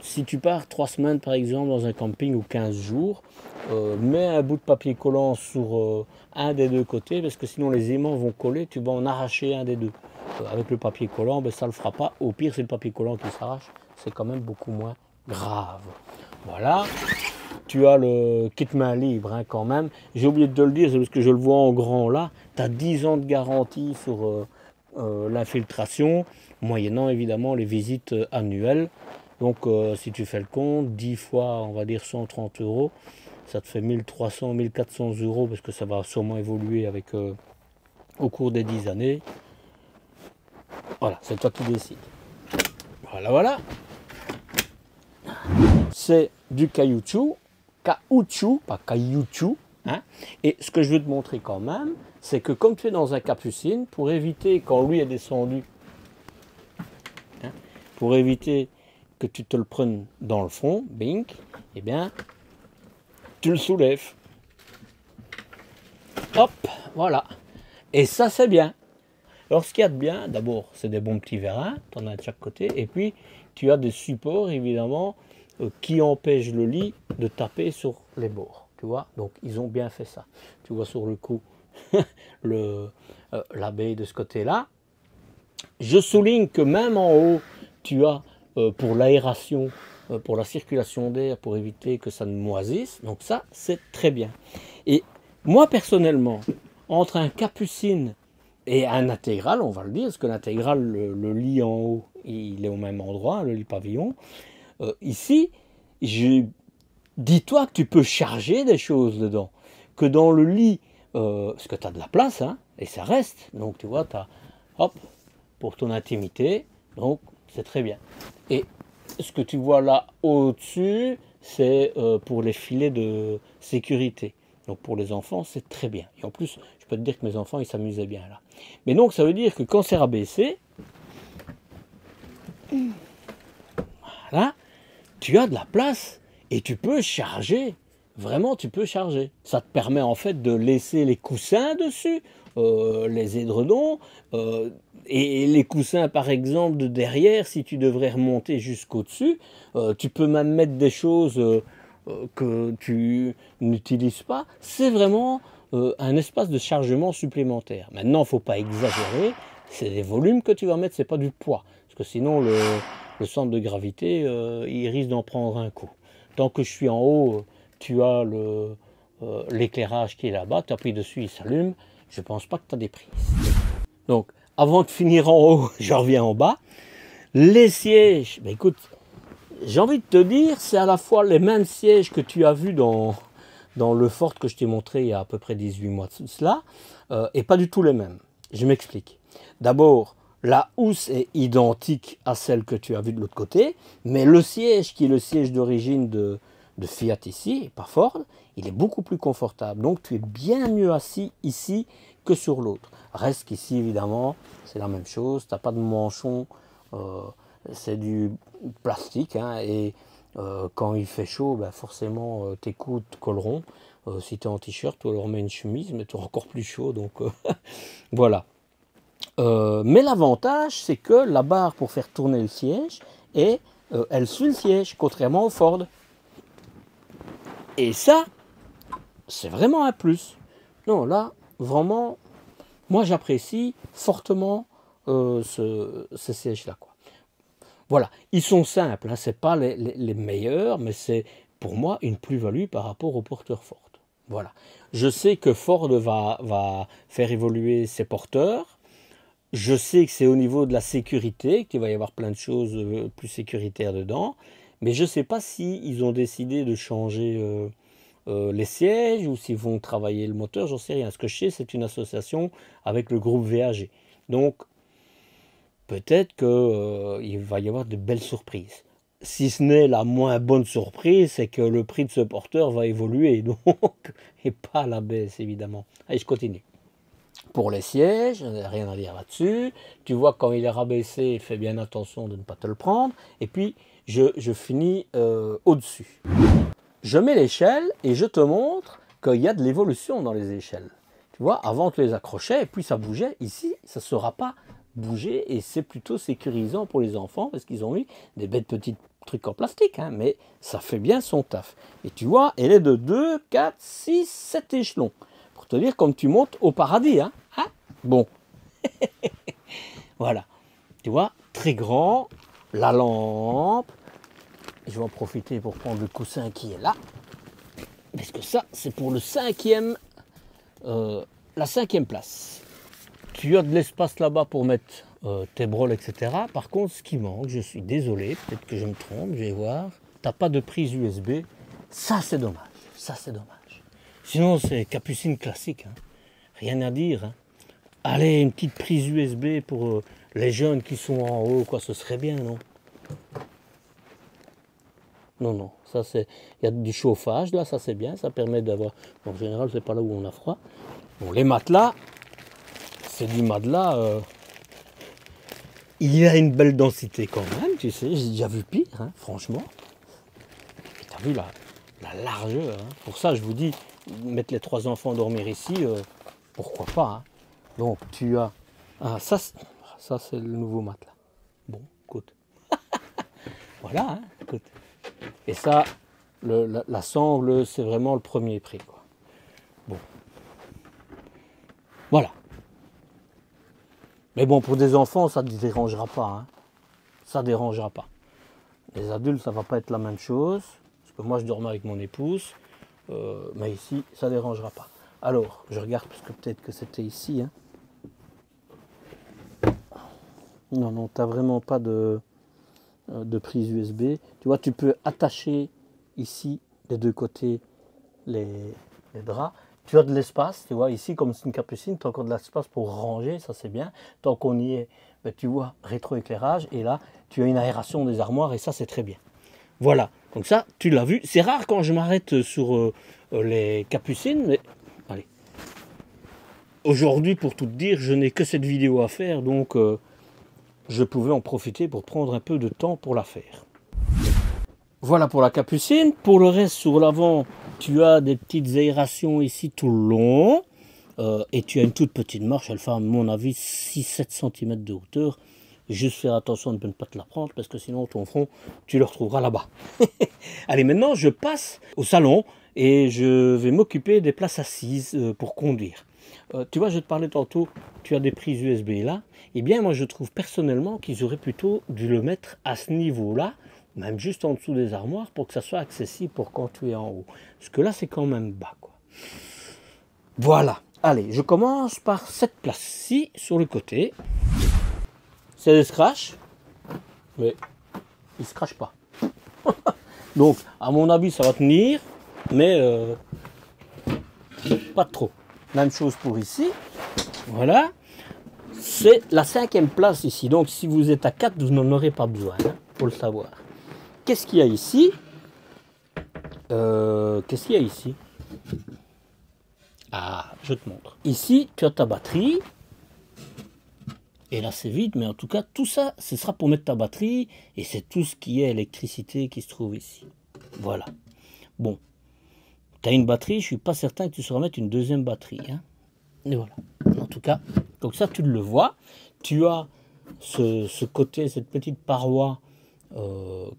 si tu pars 3 semaines par exemple dans un camping ou 15 jours, mets un bout de papier collant sur un des deux côtés parce que sinon les aimants vont coller, tu vas en arracher un des deux. Avec le papier collant, ben, ça ne le fera pas. Au pire, c'est le papier collant qui s'arrache. C'est quand même beaucoup moins grave. Voilà. Tu as le kit main libre hein, quand même. J'ai oublié de te le dire, c'est parce que je le vois en grand là. Tu as 10 ans de garantie sur l'infiltration, moyennant évidemment les visites annuelles. Donc si tu fais le compte, 10 fois on va dire 130 euros, ça te fait 1300, 1400 euros parce que ça va sûrement évoluer avec, au cours des 10 années. Voilà, c'est toi qui décides. Voilà, voilà. C'est du caoutchouc, pas caoutchouc. Hein. Et ce que je veux te montrer quand même, c'est que comme tu es dans un capucine, pour éviter, quand lui est descendu, hein, pour éviter que tu te le prennes dans le front, bink, eh bien, tu le soulèves. Hop, voilà. Et ça, c'est bien. Alors, ce qu'il y a de bien, d'abord, c'est des bons petits vérins, tu en as de chaque côté, et puis tu as des supports, évidemment, qui empêchent le lit de taper sur les bords, tu vois. Donc, ils ont bien fait ça. Tu vois sur le coup la baie de ce côté-là. Je souligne que même en haut, tu as pour l'aération, pour la circulation d'air, pour éviter que ça ne moisisse. Donc ça, c'est très bien. Et moi, personnellement, entre un capucine et un intégral, on va le dire, parce que l'intégral, le lit en haut, il est au même endroit, le lit pavillon. Ici, dis-toi que tu peux charger des choses dedans. Que dans le lit, parce que tu as de la place, hein, et ça reste. Donc tu vois, tu as, hop, pour ton intimité, donc c'est très bien. Et ce que tu vois là au-dessus, c'est pour les filets de sécurité. Donc pour les enfants, c'est très bien. Et en plus, je peux te dire que mes enfants, ils s'amusaient bien là. Mais donc, ça veut dire que quand c'est rabaissé, voilà, tu as de la place et tu peux charger. Vraiment, tu peux charger. Ça te permet en fait de laisser les coussins dessus, les édredons, et les coussins par exemple de derrière, si tu devrais remonter jusqu'au-dessus, tu peux même mettre des choses que tu n'utilises pas. C'est vraiment un espace de chargement supplémentaire. Maintenant, il ne faut pas exagérer, c'est des volumes que tu vas mettre, c'est pas du poids. Parce que sinon, le centre de gravité, il risque d'en prendre un coup. Tant que je suis en haut, tu as l'éclairage qui est là-bas, tu appuies dessus, il s'allume. Je ne pense pas que tu as des prises. Donc, avant de finir en haut, je reviens en bas. Les sièges, ben écoute, j'ai envie de te dire, c'est à la fois les mêmes sièges que tu as vus dans le Ford que je t'ai montré il y a à peu près 18 mois de cela, et pas du tout les mêmes. Je m'explique. D'abord, la housse est identique à celle que tu as vue de l'autre côté, mais le siège, qui est le siège d'origine de Fiat ici, pas Ford, il est beaucoup plus confortable. Donc tu es bien mieux assis ici que sur l'autre. Reste qu'ici, évidemment, c'est la même chose. Tu n'as pas de manchon, c'est du plastique. Hein, et quand il fait chaud, ben forcément, tes coudes colleront. Si tu es en t-shirt, tu leur mets une chemise, mais tu auras encore plus chaud. Donc voilà. Mais l'avantage, c'est que la barre pour faire tourner le siège, elle suit le siège, contrairement au Ford. Et ça, c'est vraiment un plus. Non, là, vraiment, moi j'apprécie fortement ces sièges-là, quoi. Voilà, ils sont simples, hein, ce n'est pas les meilleurs, mais c'est pour moi une plus-value par rapport aux porteurs Ford. Voilà. Je sais que Ford va faire évoluer ses porteurs. Je sais que c'est au niveau de la sécurité qu'il va y avoir plein de choses plus sécuritaires dedans. Mais je ne sais pas s'ils ont décidé de changer les sièges ou s'ils vont travailler le moteur, j'en sais rien. Ce que je sais, c'est une association avec le groupe VAG. Donc, peut-être qu'il va y avoir de belles surprises. Si ce n'est la moins bonne surprise, c'est que le prix de ce porteur va évoluer, donc, et pas à la baisse, évidemment. Allez, je continue. Pour les sièges, rien à dire là-dessus. Tu vois, quand il est rabaissé, fais bien attention de ne pas te le prendre. Et puis, je finis au-dessus. Je mets l'échelle et je te montre qu'il y a de l'évolution dans les échelles. Tu vois, avant tu les accrochais et puis ça bougeait. Ici, ça ne sera pas bouger et c'est plutôt sécurisant pour les enfants parce qu'ils ont mis des bêtes petites trucs en plastique, hein, mais ça fait bien son taf. Et tu vois, elle est de 2, 4, 6, 7 échelons. Pour te dire comme tu montes au paradis. Hein. Bon. Voilà. Tu vois, très grand, la lampe. Je vais en profiter pour prendre le coussin qui est là. Parce que ça, c'est pour la cinquième place. Tu as de l'espace là-bas pour mettre tes broles, etc. Par contre, ce qui manque, je suis désolé, peut-être que je me trompe, je vais voir. Tu n'as pas de prise USB. Ça, c'est dommage. Ça, c'est dommage. Sinon, c'est capucine classique. Hein. Rien à dire. Hein. Allez, une petite prise USB pour les jeunes qui sont en haut, quoi, ce serait bien, non? Non, non, ça c'est. Il y a du chauffage là, ça c'est bien, ça permet d'avoir. Bon, en général, c'est pas là où on a froid. Bon, les matelas, c'est du matelas. Il y a une belle densité quand même, tu sais, j'ai déjà vu pire, hein, franchement. Et t'as vu la largeur, hein. Pour ça, je vous dis, mettre les 3 enfants dormir ici, pourquoi pas. Hein. Donc, tu as. Ah, ça c'est le nouveau matelas. Bon, écoute. Voilà, hein, écoute. Et ça, la sangle, c'est vraiment le premier prix, quoi. Bon. Voilà. Mais bon, pour des enfants, ça ne dérangera pas. Hein. Ça ne dérangera pas. Les adultes, ça ne va pas être la même chose. Parce que moi, je dormais avec mon épouse. Mais ici, ça ne dérangera pas. Alors, je regarde, parce que peut-être que c'était ici. Hein. Non, non, tu n'as vraiment pas de prise USB. Tu vois, tu peux attacher ici, des deux côtés, les draps. Tu as de l'espace, tu vois, ici, comme c'est une capucine, tu as encore de l'espace pour ranger, ça c'est bien. Tant qu'on y est, ben, tu vois, rétroéclairage, et là, tu as une aération des armoires, et ça c'est très bien. Voilà, donc ça, tu l'as vu. C'est rare quand je m'arrête sur les capucines, mais allez. Aujourd'hui, pour tout te dire, je n'ai que cette vidéo à faire, donc je pouvais en profiter pour prendre un peu de temps pour la faire. Voilà pour la capucine. Pour le reste, sur l'avant, tu as des petites aérations ici tout le long. Et tu as une toute petite marche. Elle fait, à mon avis, 6-7 cm de hauteur. Juste faire attention de ne pas te la prendre, parce que sinon, ton front, tu le retrouveras là-bas. Allez, maintenant, je passe au salon et je vais m'occuper des places assises pour conduire. Tu vois, je te parlais tantôt, tu as des prises USB là. Eh bien, moi, je trouve personnellement qu'ils auraient plutôt dû le mettre à ce niveau-là, même juste en dessous des armoires, pour que ça soit accessible pour quand tu es en haut. Parce que là, c'est quand même bas, quoi. Voilà. Allez, je commence par cette place-ci, sur le côté. C'est des scratchs, mais ils ne se crachent pas. Donc, à mon avis, ça va tenir, mais pas trop. Même chose pour ici. Voilà. C'est la 5e place ici. Donc, si vous êtes à 4, vous n'en aurez pas besoin, hein, pour le savoir. Qu'est-ce qu'il y a ici? Qu'est-ce qu'il y a ici? Ah, je te montre. Ici, tu as ta batterie. Et là, c'est vide, mais en tout cas, tout ça, ce sera pour mettre ta batterie. Et c'est tout ce qui est électricité qui se trouve ici. Voilà. Bon. Tu as une batterie, je ne suis pas certain que tu sauras mettre une deuxième batterie. Hein. Et voilà. Non, tout cas. Donc ça, tu le vois. Tu as ce côté, cette petite paroi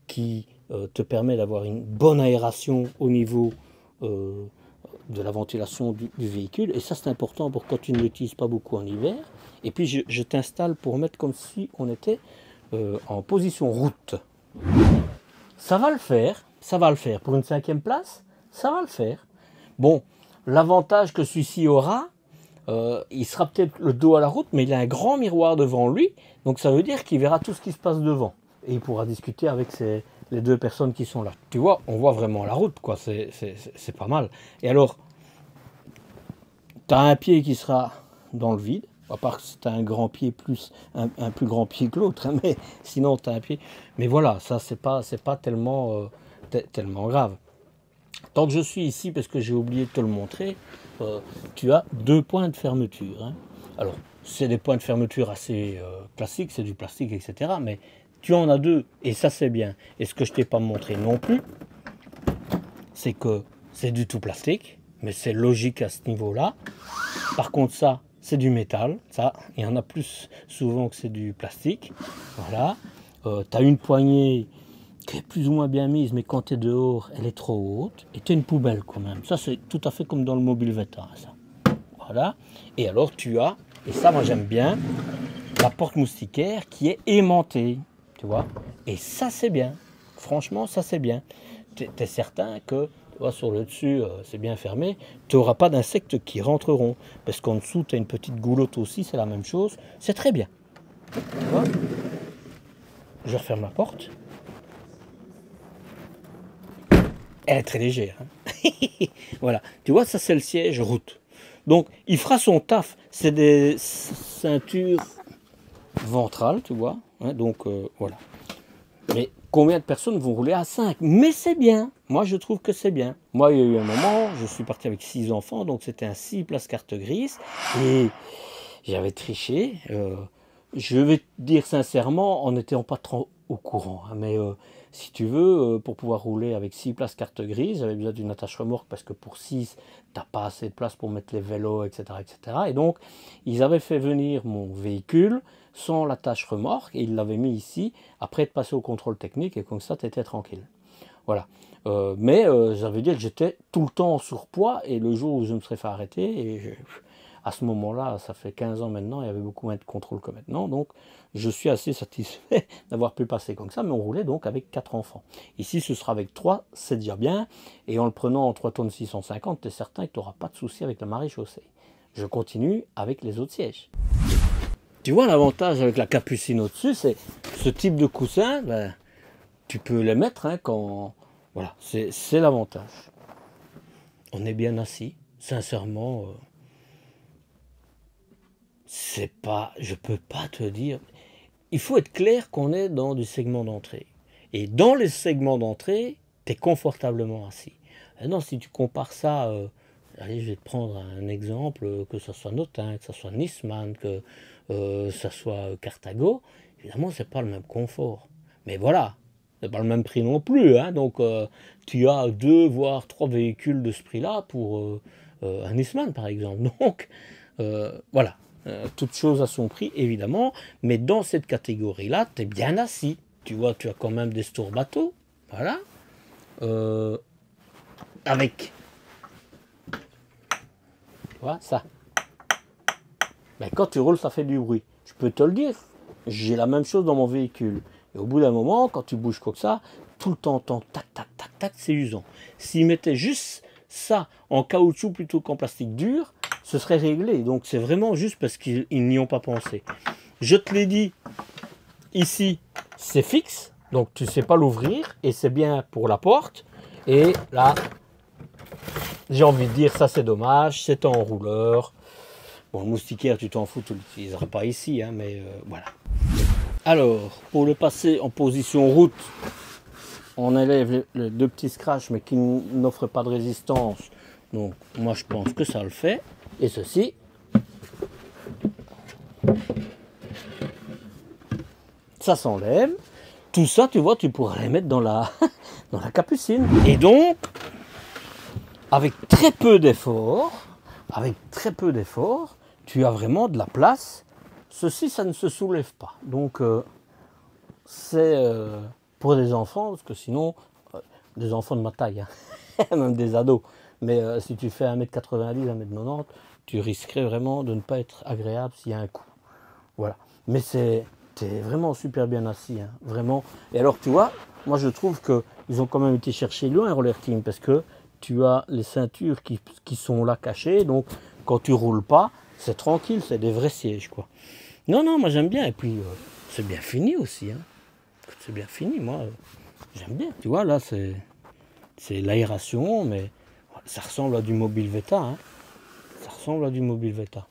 qui te permet d'avoir une bonne aération au niveau de la ventilation du véhicule. Et ça, c'est important pour quand tu ne l'utilises pas beaucoup en hiver. Et puis, je t'installe pour mettre comme si on était en position route. Ça va le faire. Ça va le faire. Pour une 5e place, ça va le faire. Bon, l'avantage que celui-ci aura, il sera peut-être le dos à la route, mais il a un grand miroir devant lui. Donc ça veut dire qu'il verra tout ce qui se passe devant. Et il pourra discuter avec les 2 personnes qui sont là. Tu vois, on voit vraiment la route, quoi. C'est pas mal. Et alors, tu as un pied qui sera dans le vide. À part que tu as un grand pied plus un plus grand pied que l'autre. Hein, mais sinon, tu as un pied. Mais voilà, ça, c'est pas tellement grave. Tant que je suis ici, parce que j'ai oublié de te le montrer, tu as 2 points de fermeture. Hein. Alors, c'est des points de fermeture assez classiques, c'est du plastique, etc. Mais tu en as 2, et ça c'est bien. Et ce que je ne t'ai pas montré non plus, c'est que c'est du tout plastique, mais c'est logique à ce niveau-là. Par contre, ça, c'est du métal. Ça, il y en a plus souvent que c'est du plastique. Voilà. Tu as une poignée qui est plus ou moins bien mise, mais quand tu es dehors, elle est trop haute. Et tu as une poubelle quand même. Ça, c'est tout à fait comme dans le mobile Veta, ça. Voilà. Et alors, tu as, et ça, moi, j'aime bien, la porte moustiquaire qui est aimantée. Tu vois. Et ça, c'est bien. Franchement, ça, c'est bien. Tu es certain que, tu vois, sur le dessus, c'est bien fermé. Tu n'auras pas d'insectes qui rentreront. Parce qu'en dessous, tu as une petite goulotte aussi, c'est la même chose. C'est très bien. Tu vois. Je referme la porte. Elle est très légère. Hein. Voilà. Tu vois, ça, c'est le siège route. Donc, il fera son taf. C'est des ceintures ventrales, tu vois. Hein, donc, voilà. Mais combien de personnes vont rouler à 5? Mais c'est bien. Moi, je trouve que c'est bien. Moi, il y a eu un moment, je suis parti avec 6 enfants, donc c'était un 6 places carte grise. Et j'avais triché. Je vais te dire sincèrement, en n'étant pas trop au courant. Hein, mais si tu veux, pour pouvoir rouler avec 6 places carte grise, j'avais besoin d'une attache remorque parce que pour 6, tu n'as pas assez de place pour mettre les vélos, etc., etc. Et donc, ils avaient fait venir mon véhicule sans l'attache remorque et ils l'avaient mis ici après être passé au contrôle technique et comme ça, tu étais tranquille. Voilà. Mais ça veut dire que j'étais tout le temps en surpoids et le jour où je me serais fait arrêter, à ce moment-là, ça fait 15 ans maintenant, il y avait beaucoup moins de contrôle que maintenant, donc je suis assez satisfait d'avoir pu passer comme ça, mais on roulait donc avec 4 enfants. Ici, ce sera avec 3, c'est déjà bien, et en le prenant en 3 tonnes 650, tu es certain que tu n'auras pas de souci avec la maréchaussée. Je continue avec les autres sièges. Tu vois, l'avantage avec la capucine au-dessus, c'est ce type de coussin, ben, tu peux les mettre hein, quand... Voilà, c'est l'avantage. On est bien assis, sincèrement... c'est pas, je peux pas te dire. Il faut être clair qu'on est dans du segment d'entrée. Et dans les segments d'entrée, tu es confortablement assis. Maintenant, si tu compares ça, allez, je vais te prendre un exemple, que ce soit Notin, que ce soit Nisman, que ce soit Carthago, évidemment, c'est pas le même confort. Mais voilà, c'est pas le même prix non plus. Hein, donc, tu as 2 voire 3 véhicules de ce prix-là pour un Nisman, par exemple. Donc, voilà. Toute chose à son prix, évidemment, mais dans cette catégorie-là, tu es bien assis. Tu vois, tu as quand même des stores bateaux, voilà. Avec, tu vois, ça. Ben, quand tu roules, ça fait du bruit. Je peux te le dire, j'ai la même chose dans mon véhicule. Et au bout d'un moment, quand tu bouges comme ça, tout le temps, tac, tac, tac, tac, c'est usant. S'ils mettaient juste ça en caoutchouc plutôt qu'en plastique dur, ce serait réglé. Donc c'est vraiment juste parce qu'ils n'y ont pas pensé. Je te l'ai dit, ici, c'est fixe. Donc tu ne sais pas l'ouvrir. Et c'est bien pour la porte. Et là, j'ai envie de dire, ça c'est dommage. C'est en rouleur. Bon, le moustiquaire, tu t'en fous, tu ne l'utiliseras pas ici. Hein, mais voilà. Alors, pour le passer en position route, on enlève les 2 petits scratchs, mais qui n'offrent pas de résistance. Donc, moi, je pense que ça le fait. Et ceci, ça s'enlève. Tout ça, tu vois, tu pourrais les mettre dans la capucine. Et donc, avec très peu d'efforts, tu as vraiment de la place. Ceci, ça ne se soulève pas. Donc, c'est pour des enfants, parce que sinon, des enfants de ma taille, hein, même des ados. Mais si tu fais 1m90, 1m90, tu risquerais vraiment de ne pas être agréable s'il y a un coup. Voilà. Mais t'es vraiment super bien assis, hein, vraiment. Et alors, tu vois, moi je trouve qu'ils ont quand même été chercher loin, Roller Team, parce que tu as les ceintures qui sont là cachées, donc quand tu roules pas, c'est tranquille, c'est des vrais sièges, quoi. Non, non, moi j'aime bien, et puis c'est bien fini aussi, hein. C'est bien fini, moi, j'aime bien. Tu vois, là, c'est l'aération, mais ça ressemble à du Mobile Veta, hein. Ça ressemble à du Mobile Veta.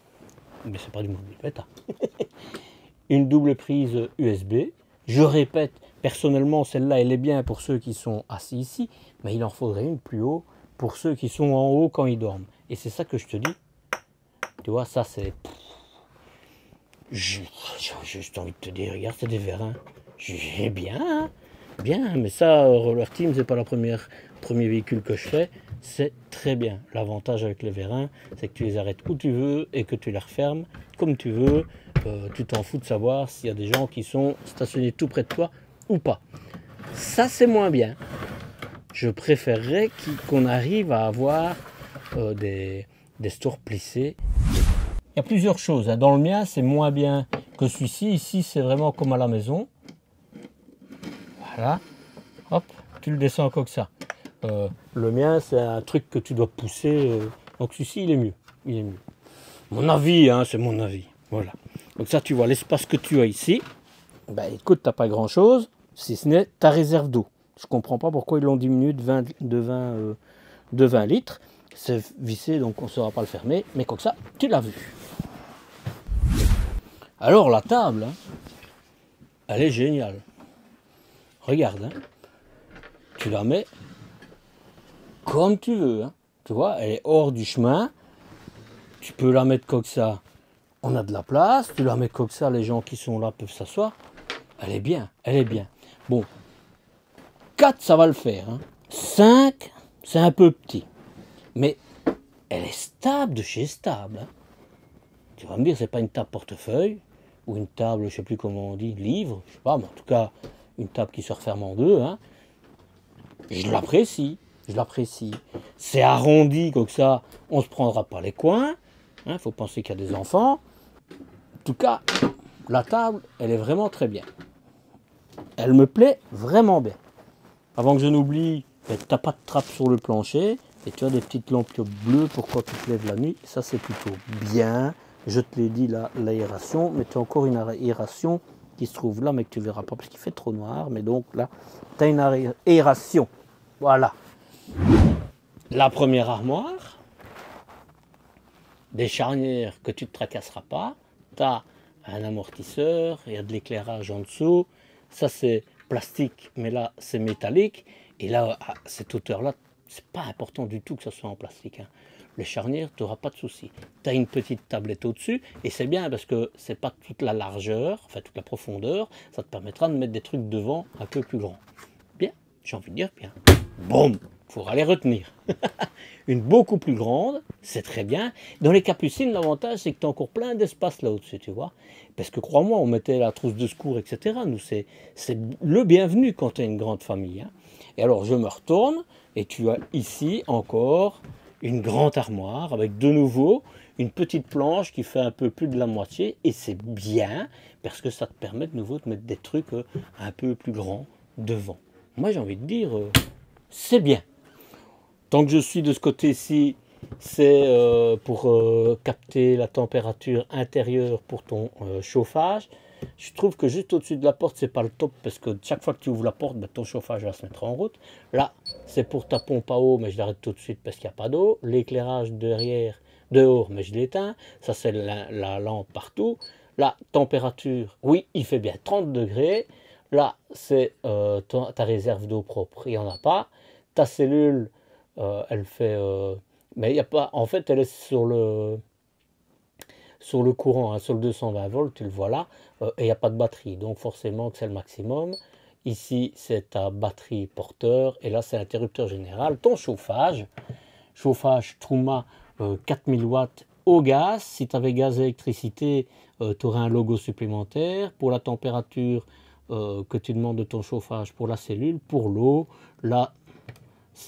Mais c'est pas du Mobile Veta. Une double prise USB. Je répète, personnellement, celle-là, elle est bien pour ceux qui sont assis ici, mais il en faudrait une plus haut pour ceux qui sont en haut quand ils dorment. Et c'est ça que je te dis. Tu vois, ça, c'est... J'ai juste envie de te dire, regarde, c'est des vérins. J'ai bien, hein, bien, mais ça, Roller Team, c'est pas le premier véhicule que je fais. C'est très bien. L'avantage avec les vérins, c'est que tu les arrêtes où tu veux et que tu les refermes comme tu veux. Tu t'en fous de savoir s'il y a des gens qui sont stationnés tout près de toi ou pas. Ça, c'est moins bien. Je préférerais qu'on arrive à avoir des stores plissés. Il y a plusieurs choses. Dans le mien, c'est moins bien que celui-ci. Ici, c'est vraiment comme à la maison. Voilà. Hop, tu le descends comme ça. Le mien, c'est un truc que tu dois pousser. Donc celui-ci, il est mieux. Il est mieux. Mon avis, hein, c'est mon avis. Voilà. Donc ça, tu vois l'espace que tu as ici. Ben, écoute, tu n'as pas grand-chose, si ce n'est ta réserve d'eau. Je ne comprends pas pourquoi ils l'ont diminué de 20 litres. C'est vissé, donc on ne saura pas le fermer. Mais comme ça, tu l'as vu. Alors, la table, hein, elle est géniale. Regarde, hein, tu la mets comme tu veux. Hein. Tu vois, elle est hors du chemin. Tu peux la mettre comme ça. On a de la place. Tu la mets comme ça, les gens qui sont là peuvent s'asseoir. Elle est bien, elle est bien. Bon, 4, ça va le faire. Hein. 5, c'est un peu petit. Mais elle est stable de chez stable. Hein. Tu vas me dire, c'est pas une table portefeuille ou une table, je sais plus comment on dit, livre. Je sais pas, mais en tout cas, une table qui se referme en deux. Hein. Je l'apprécie, je l'apprécie. C'est arrondi comme ça, on se prendra pas les coins. Il faut penser qu'il y a des enfants. En tout cas, la table, elle est vraiment très bien. Elle me plaît vraiment bien. Avant que je n'oublie, tu n'as pas de trappe sur le plancher et tu as des petites lampes bleues pour quand tu te lèves la nuit. Ça, c'est plutôt bien. Je te l'ai dit, l'aération, mais tu as encore une aération qui se trouve là, mais que tu ne verras pas parce qu'il fait trop noir. Mais donc là, tu as une aération. Voilà. La première armoire, des charnières que tu ne te tracasseras pas. Tu as un amortisseur, il y a de l'éclairage en dessous. Ça, c'est plastique, mais là, c'est métallique. Et là, à cette hauteur-là, c'est pas important du tout que ce soit en plastique. Hein. Les charnières, tu n'auras pas de souci. Tu as une petite tablette au-dessus, et c'est bien parce que c'est pas toute la largeur, enfin toute la profondeur. Ça te permettra de mettre des trucs devant un peu plus grands. Bien, j'ai envie de dire bien. Boum, il faudra les retenir. Une beaucoup plus grande, c'est très bien. Dans les capucines, l'avantage, c'est que tu as encore plein d'espace là au-dessus, tu vois. Parce que crois-moi, on mettait la trousse de secours, etc. Nous, c'est le bienvenu quand tu as une grande famille. Hein. Et alors, je me retourne, et tu as ici encore une grande armoire, avec de nouveau une petite planche qui fait un peu plus de la moitié. Et c'est bien, parce que ça te permet de nouveau de mettre des trucs un peu plus grands devant. Moi, j'ai envie de dire, c'est bien. Tant que je suis de ce côté-ci, c'est pour capter la température intérieure pour ton chauffage. Je trouve que juste au-dessus de la porte, c'est pas le top parce que chaque fois que tu ouvres la porte, ton chauffage va se mettre en route. Là, c'est pour ta pompe à eau, mais je l'arrête tout de suite parce qu'il n'y a pas d'eau. L'éclairage dehors, mais je l'éteins. Ça, c'est la lampe partout. La température, oui, il fait bien 30 degrés. Là, c'est ta réserve d'eau propre. Il n'y en a pas. Ta cellule, elle fait... mais il n'y a pas... En fait, elle est sur le courant, hein, sur le 220 volts, tu le vois là, et il n'y a pas de batterie. Donc forcément, c'est le maximum. Ici, c'est ta batterie porteur, et là, c'est l'interrupteur général. Ton chauffage Truma 4000 watts au gaz. Si tu avais gaz et électricité, tu aurais un logo supplémentaire. Pour la température que tu demandes de ton chauffage pour la cellule, pour l'eau, là,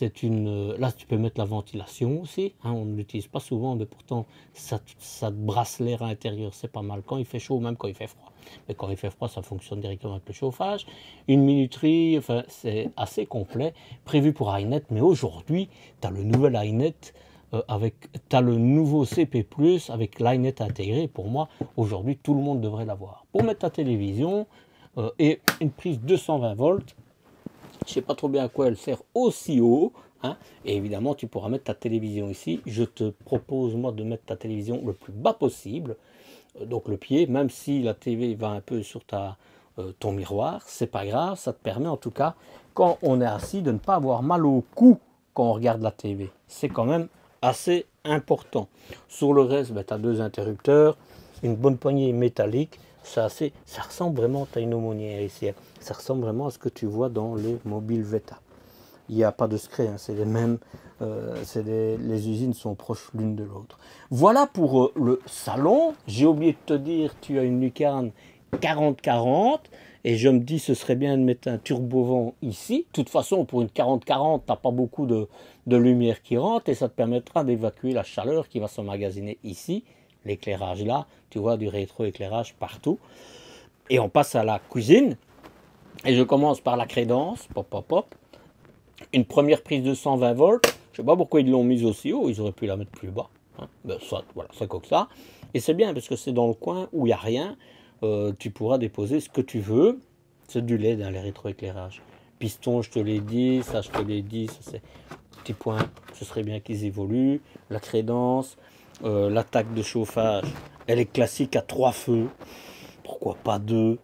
là, tu peux mettre la ventilation aussi. Hein, on ne l'utilise pas souvent, mais pourtant, ça te brasse l'air à l'intérieur. C'est pas mal quand il fait chaud, même quand il fait froid. Mais quand il fait froid, ça fonctionne directement avec le chauffage. Une minuterie, enfin, c'est assez complet, prévu pour iNet. Mais aujourd'hui, tu as le nouvel iNet tu as le nouveau CP+, avec l'iNet intégré. Pour moi, aujourd'hui, tout le monde devrait l'avoir. Pour mettre ta télévision et une prise 220 volts, je ne sais pas trop bien à quoi elle sert aussi haut. Hein, et évidemment, tu pourras mettre ta télévision ici. Je te propose, moi, de mettre ta télévision le plus bas possible. Donc le pied, même si la TV va un peu sur ton miroir, c'est pas grave. Ça te permet, en tout cas, quand on est assis, de ne pas avoir mal au cou quand on regarde la TV. C'est quand même assez important. Sur le reste, ben, tu as 2 interrupteurs, une bonne poignée métallique. Ça ressemble vraiment, tu as une aumônière ici, hein. Ça ressemble vraiment à ce que tu vois dans les mobiles Veta. Il n'y a pas de secret, hein, c'est les mêmes, les usines sont proches l'une de l'autre. Voilà pour le salon. J'ai oublié de te dire, tu as une lucarne 40-40 et je me dis ce serait bien de mettre un turbovent ici. De toute façon, pour une 40-40, tu n'as pas beaucoup de lumière qui rentre et ça te permettra d'évacuer la chaleur qui va s'emmagasiner ici. L'éclairage là, tu vois du rétroéclairage partout. Et on passe à la cuisine. Et je commence par la crédence, pop, pop, pop. Une première prise de 120 volts. Je ne sais pas pourquoi ils l'ont mise aussi haut, ils auraient pu la mettre plus bas. Hein. Ben, soit, voilà, c'est comme ça. Et c'est bien parce que c'est dans le coin où il n'y a rien. Tu pourras déposer ce que tu veux. C'est du LED, hein, les rétroéclairages. Piston, je te l'ai dit, ça je te l'ai dit, ça c'est petit point, ce serait bien qu'ils évoluent. La crédence, l'attaque de chauffage, elle est classique à 3 feux. Pourquoi pas 2?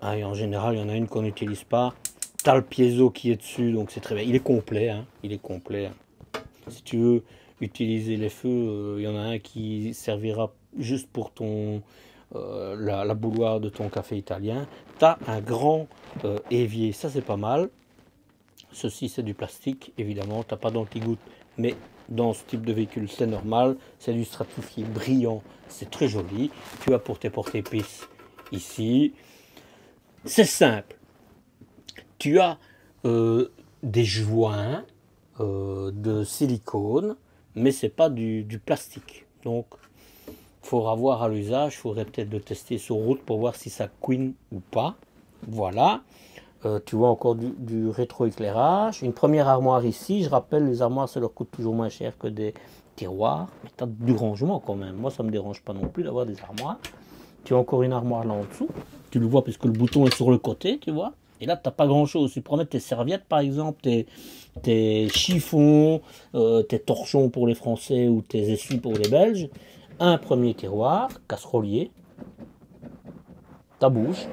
Hein, et en général, il y en a une qu'on n'utilise pas. Tu as le piezo qui est dessus, donc c'est très bien. Il est complet, hein, il est complet. Si tu veux utiliser les feux, il y en a un qui servira juste pour la bouilloire de ton café italien. Tu as un grand évier, ça c'est pas mal. Ceci c'est du plastique, évidemment, tu n'as pas d'anti-goutte, mais dans ce type de véhicule c'est normal. C'est du stratifié brillant, c'est très joli. Tu as pour tes porte-épices ici. C'est simple. Tu as des joints de silicone, mais c'est pas du plastique. Donc, il faudra voir à l'usage. Il faudrait peut-être le tester sur route pour voir si ça couine ou pas. Voilà. Tu vois encore du rétroéclairage. Une première armoire ici. Je rappelle, les armoires, ça leur coûte toujours moins cher que des tiroirs. Mais tu as du rangement quand même. Moi, ça ne me dérange pas non plus d'avoir des armoires. Tu as encore une armoire là en dessous. Tu le vois puisque le bouton est sur le côté, tu vois. Et là, tu n'as pas grand-chose. Tu pourrais mettre tes serviettes, par exemple, tes chiffons, tes torchons pour les Français ou tes essuies pour les Belges. Un premier tiroir, casserolier. Ta bouche.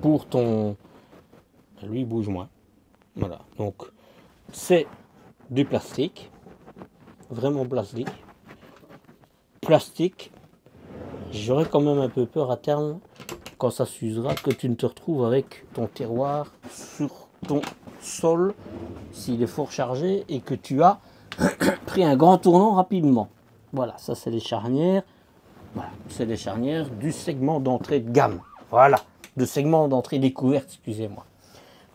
Pour ton... Lui, il bouge moins. Voilà. Donc, c'est du plastique. Vraiment plastique. Plastique. J'aurais quand même un peu peur à terme, quand ça s'usera, que tu ne te retrouves avec ton tiroir sur ton sol, s'il est fort chargé, et que tu as pris un grand tournant rapidement. Voilà, ça c'est les charnières. Voilà, c'est les charnières du segment d'entrée de gamme. Voilà, de segment d'entrée découverte, excusez-moi.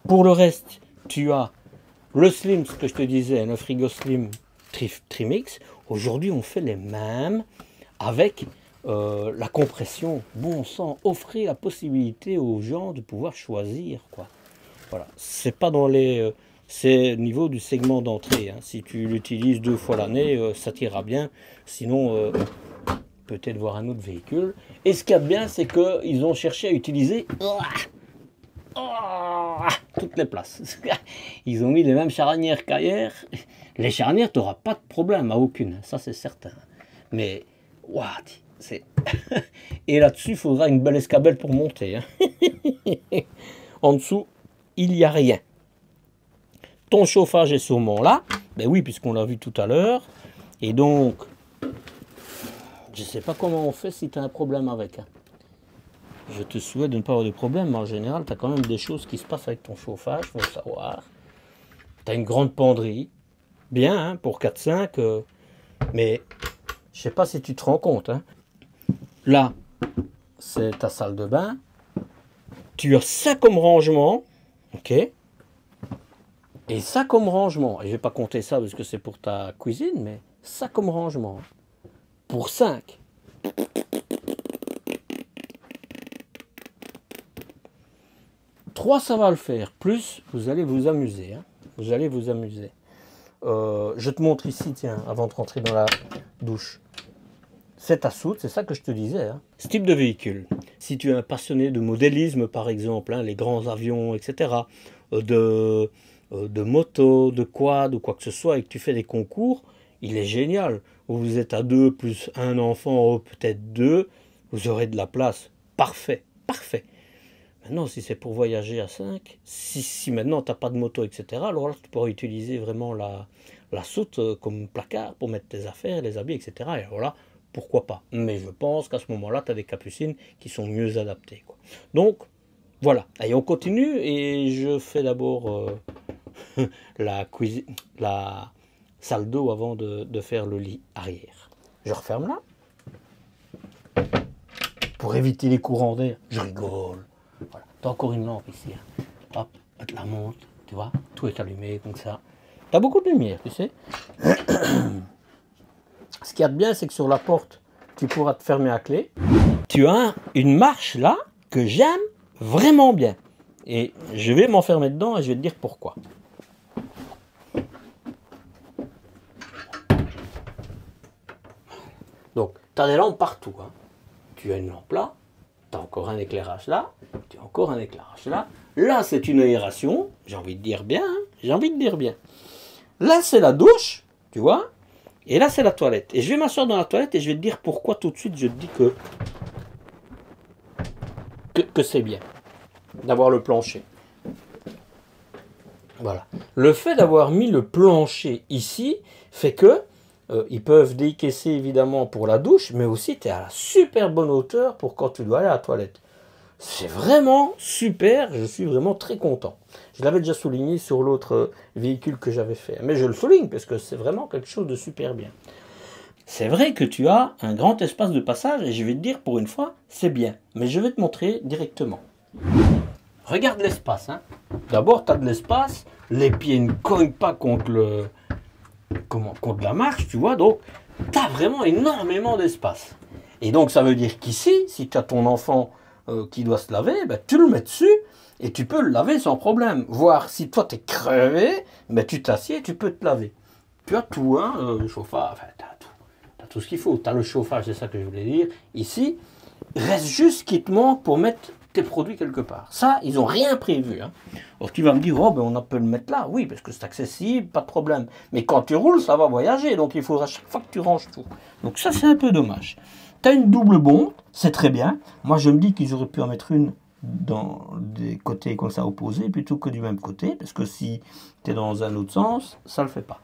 Pour le reste, tu as le Slim, ce que je te disais, le frigo Slim Trimix. Aujourd'hui, on fait les mêmes avec... la compression, bon sang, offrir la possibilité aux gens de pouvoir choisir, quoi. Voilà, c'est pas dans les, c'est au niveau du segment d'entrée. Hein. Si tu l'utilises 2 fois l'année, ça t'ira bien. Sinon, peut-être voir un autre véhicule. Et ce qu'il y a de bien, c'est qu'ils ont cherché à utiliser toutes les places. Ils ont mis les mêmes charnières qu'ailleurs. Les charnières, tu n'auras pas de problème à aucune, ça c'est certain. Mais, waouh, et là-dessus, il faudra une belle escabelle pour monter. Hein. En dessous, il n'y a rien. Ton chauffage est sûrement là. Ben oui, puisqu'on l'a vu tout à l'heure. Et donc, je ne sais pas comment on fait si tu as un problème avec. Hein. Je te souhaite de ne pas avoir de problème, mais en général, tu as quand même des choses qui se passent avec ton chauffage, il faut le savoir. Tu as une grande penderie. Bien, hein, pour 4-5. Mais je sais pas si tu te rends compte. Hein. Là, c'est ta salle de bain. Tu as ça comme rangement. Ok. Et ça comme rangement. Et je vais pas compter ça parce que c'est pour ta cuisine, mais ça comme rangement. Pour 5. Trois, ça va le faire. Plus, vous allez vous amuser. Hein. Vous allez vous amuser. Je te montre ici, tiens, avant de rentrer dans la douche. C'est ta soute, c'est ça que je te disais. Hein. Ce type de véhicule, si tu es un passionné de modélisme, par exemple, hein, les grands avions, etc., de moto, de quad ou quoi que ce soit, et que tu fais des concours, il est génial. Vous êtes à 2 plus un enfant, peut-être 2, vous aurez de la place. Parfait, parfait. Maintenant, si c'est pour voyager à 5, si maintenant tu n'as pas de moto, etc., alors là, tu pourras utiliser vraiment la soute comme placard pour mettre tes affaires, les habits, etc. Et alors là, pourquoi pas. Mais je pense qu'à ce moment-là, tu as des capucines qui sont mieux adaptées, quoi. Donc, voilà. Allez, on continue et je fais d'abord la salle d'eau avant de faire le lit arrière. Je referme là. Pour éviter les courants d'air. Je rigole. Voilà. Tu as encore une lampe ici. Hein. Hop, elle te la monte. Tu vois, tout est allumé comme ça. Tu as beaucoup de lumière, tu sais. Ce qu'il y a de bien, c'est que sur la porte, tu pourras te fermer à clé. Tu as une marche là que j'aime vraiment bien. Et je vais m'enfermer dedans et je vais te dire pourquoi. Donc, tu as des lampes partout. Hein. Tu as une lampe là, tu as encore un éclairage là, tu as encore un éclairage là. Là, c'est une aération, j'ai envie de dire bien, hein, j'ai envie de dire bien. Là, c'est la douche, tu vois, et là, c'est la toilette. Et je vais m'asseoir dans la toilette et je vais te dire pourquoi tout de suite je te dis que c'est bien d'avoir le plancher. Voilà. Le fait d'avoir mis le plancher ici fait que ils peuvent décaisser évidemment pour la douche, mais aussi tu es à la super bonne hauteur pour quand tu dois aller à la toilette. C'est vraiment super, je suis vraiment très content. Je l'avais déjà souligné sur l'autre véhicule que j'avais fait, mais je le souligne parce que c'est vraiment quelque chose de super bien. C'est vrai que tu as un grand espace de passage et je vais te dire pour une fois, c'est bien, mais je vais te montrer directement. Regarde l'espace. Hein. D'abord, tu as de l'espace, les pieds ne cognent pas contre la marche, tu vois, donc tu as vraiment énormément d'espace. Et donc ça veut dire qu'ici, si tu as ton enfant qui doit se laver, ben, tu le mets dessus et tu peux le laver sans problème. Voire si toi tu es crevé, ben, tu t'assieds et tu peux te laver. Tu as tout, hein, le chauffage, enfin tu as tout ce qu'il faut. Tu as le chauffage, c'est ça que je voulais dire. Ici, reste juste ce qui te manque pour mettre tes produits quelque part. Ça, ils n'ont rien prévu. Hein. Alors tu vas me dire, oh, ben on peut le mettre là. Oui, parce que c'est accessible, pas de problème. Mais quand tu roules, ça va voyager. Donc il faudra chaque fois que tu ranges tout. Donc ça, c'est un peu dommage. Tu as une double bombe, c'est très bien. Moi, je me dis qu'ils auraient pu en mettre une dans des côtés comme ça opposés plutôt que du même côté. Parce que si tu es dans un autre sens, ça ne le fait pas.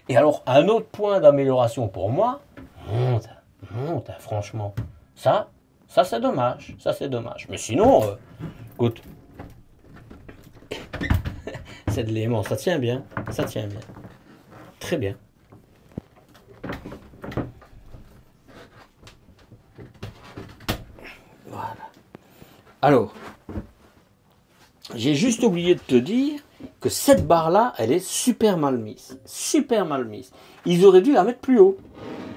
Et alors, un autre point d'amélioration pour moi, monte, franchement. Ça c'est dommage, Mais sinon, écoute, c'est de l'aimant, ça tient bien. Très bien. Voilà. Alors, j'ai juste oublié de te dire que cette barre-là, elle est super mal mise. Ils auraient dû la mettre plus haut.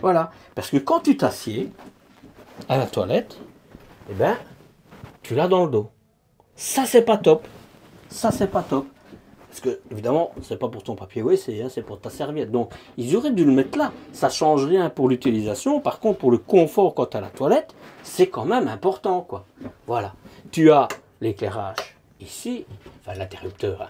Voilà. Parce que quand tu t'assieds à la toilette, eh ben, tu l'as dans le dos. Ça, c'est pas top. Parce que, évidemment, c'est pas pour ton papier WC, hein, c'est pour ta serviette. Donc, ils auraient dû le mettre là. Ça change rien pour l'utilisation. Par contre, pour le confort quand tu as la toilette, c'est quand même important, quoi. Voilà. Tu as l'éclairage ici, enfin l'interrupteur, hein.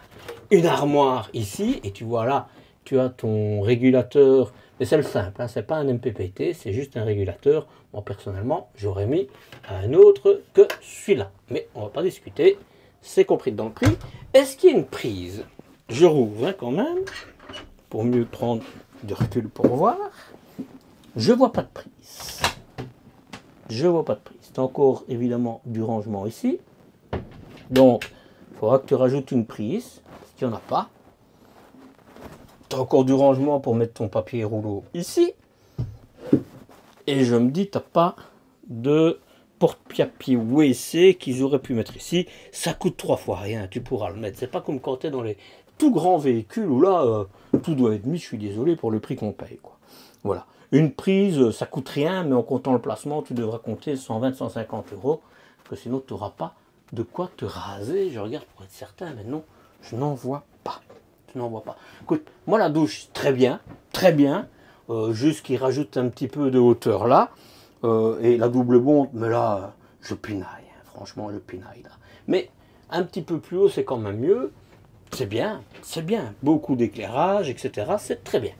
Une armoire ici, et tu vois là, tu as ton régulateur. Mais c'est le simple, hein, c'est pas un MPPT, c'est juste un régulateur. Moi, personnellement, j'aurais mis un autre que celui-là. Mais on va pas discuter, c'est compris dans le prix. Est-ce qu'il y a une prise? Je rouvre hein, quand même, pour mieux prendre de recul pour voir. Je vois pas de prise. C'est encore évidemment du rangement ici. Donc, il faudra que tu rajoutes une prise, s'il n'y en a pas. Tu as encore du rangement pour mettre ton papier rouleau ici. Et je me dis, t'as pas de porte-papier WC qu'ils auraient pu mettre ici. Ça coûte 3 fois rien, tu pourras le mettre. C'est pas comme quand tu es dans les tout grands véhicules où là, tout doit être mis, je suis désolé, pour le prix qu'on paye, quoi. Voilà. Une prise, ça coûte rien, mais en comptant le placement, tu devras compter 120-150 euros, parce que sinon tu n'auras pas de quoi te raser. Je regarde pour être certain, mais non, je n'en vois pas. Je n'en vois pas. Écoute, moi la douche, très bien, très bien. Juste qu'il rajoute un petit peu de hauteur là. Et la double bonde, mais là, je pinaille. Hein, franchement, je pinaille là. Mais un petit peu plus haut, c'est quand même mieux. C'est bien, c'est bien. Beaucoup d'éclairage, etc. C'est très bien.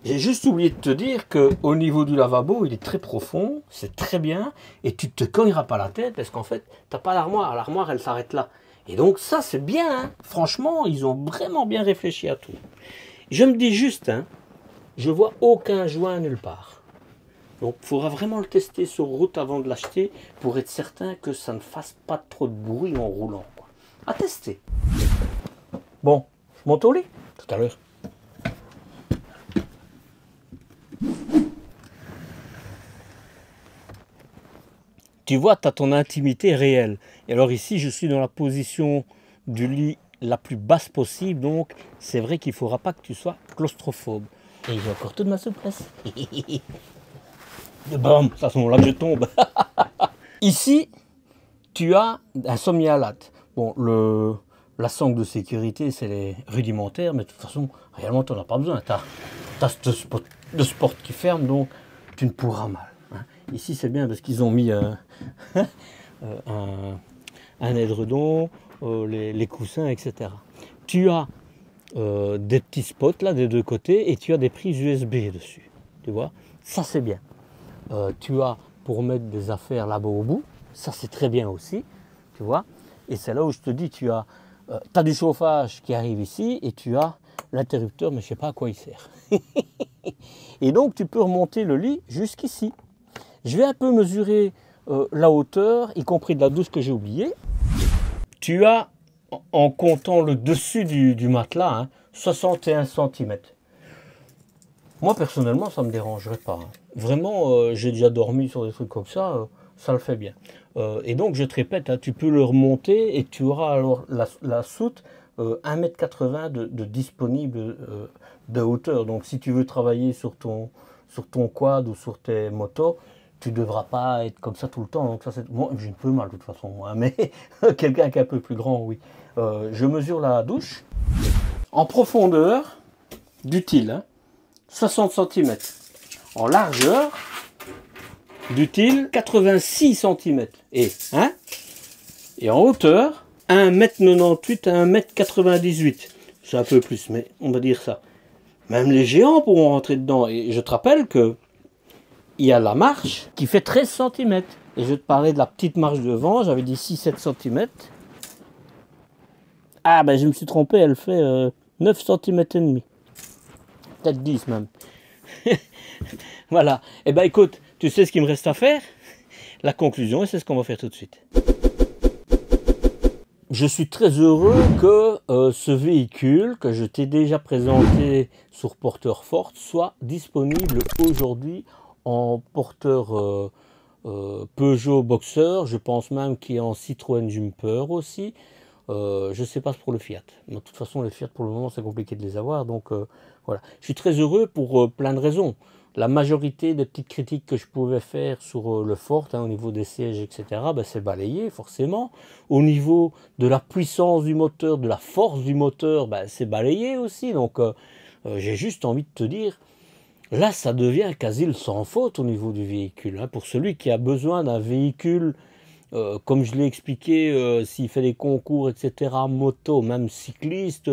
J'ai juste oublié de te dire qu'au niveau du lavabo, il est très profond, c'est très bien. Et tu ne te cogneras pas la tête parce qu'en fait, tu n'as pas l'armoire. L'armoire, elle s'arrête là. Et donc ça, c'est bien. Hein. Franchement, ils ont vraiment bien réfléchi à tout. Je me dis juste, hein, je vois aucun joint nulle part. Donc il faudra vraiment le tester sur route avant de l'acheter pour être certain que ça ne fasse pas trop de bruit en roulant, quoi. À tester. Bon, je monte au lit. Tout à l'heure. Tu vois, tu as ton intimité réelle. Et alors ici, je suis dans la position du lit la plus basse possible. Donc c'est vrai qu'il ne faudra pas que tu sois claustrophobe. Et j'ai encore toute ma souplesse. Et bam, c'est à ce moment-là que je tombe. Ici, tu as un sommialate. Bon, la sangle de sécurité, c'est les rudimentaires, mais de toute façon, réellement, tu n'en as pas besoin. Tu as ce sport qui ferme, donc tu ne pourras mal. Hein. Ici, c'est bien parce qu'ils ont mis un édredon, les coussins, etc. Tu as des petits spots là des deux côtés et tu as des prises USB dessus. Tu vois, ça c'est bien. Tu as pour mettre des affaires là-bas au bout, ça c'est très bien aussi, tu vois. Et c'est là où je te dis, tu as du chauffage qui arrive ici et tu as l'interrupteur, mais je ne sais pas à quoi il sert. Et donc tu peux remonter le lit jusqu'ici. Je vais un peu mesurer la hauteur, y compris de la douche que j'ai oublié. Tu as, en comptant le dessus du matelas, hein, 61 cm. Moi, personnellement, ça ne me dérangerait pas. Hein. Vraiment, j'ai déjà dormi sur des trucs comme ça, ça le fait bien. Et donc, je te répète, hein, tu peux le remonter et tu auras alors la soute 1,80 m de disponible de hauteur. Donc, si tu veux travailler sur ton quad ou sur tes motos, tu ne devras pas être comme ça tout le temps. Donc ça, moi, j'ai un peu mal de toute façon, moi, mais quelqu'un qui est un peu plus grand, oui. Je mesure la douche. En profondeur, d'utile, hein, 60 cm. En largeur, d'utile, 86 cm. Et en hauteur, 1,98 m à 1,98 m. C'est un peu plus, mais on va dire ça. Même les géants pourront rentrer dedans. Et je te rappelle que il y a la marche qui fait 13 cm. Et je te parlais de la petite marche devant, j'avais dit 6-7 cm. Ah ben je me suis trompé, elle fait 9 cm et demi. Peut-être 10 même. Voilà. Et ben écoute, tu sais ce qu'il me reste à faire? La conclusion, et c'est ce qu'on va faire tout de suite. Je suis très heureux que ce véhicule que je t'ai déjà présenté sur Porteur Ford soit disponible aujourd'hui en porteur Peugeot Boxer. Je pense même qu'il y a en Citroën Jumper aussi. Je ne sais pas pour le Fiat. Mais de toute façon, les Fiat, pour le moment, c'est compliqué de les avoir. Donc voilà. Je suis très heureux pour plein de raisons. La majorité des petites critiques que je pouvais faire sur le Ford, hein, au niveau des sièges, etc., ben, c'est balayé forcément. Au niveau de la puissance du moteur, de la force du moteur, ben, c'est balayé aussi. Donc j'ai juste envie de te dire, là ça devient quasi le sans faute au niveau du véhicule. Hein. Pour celui qui a besoin d'un véhicule, comme je l'ai expliqué, s'il fait des concours, etc., moto, même cycliste,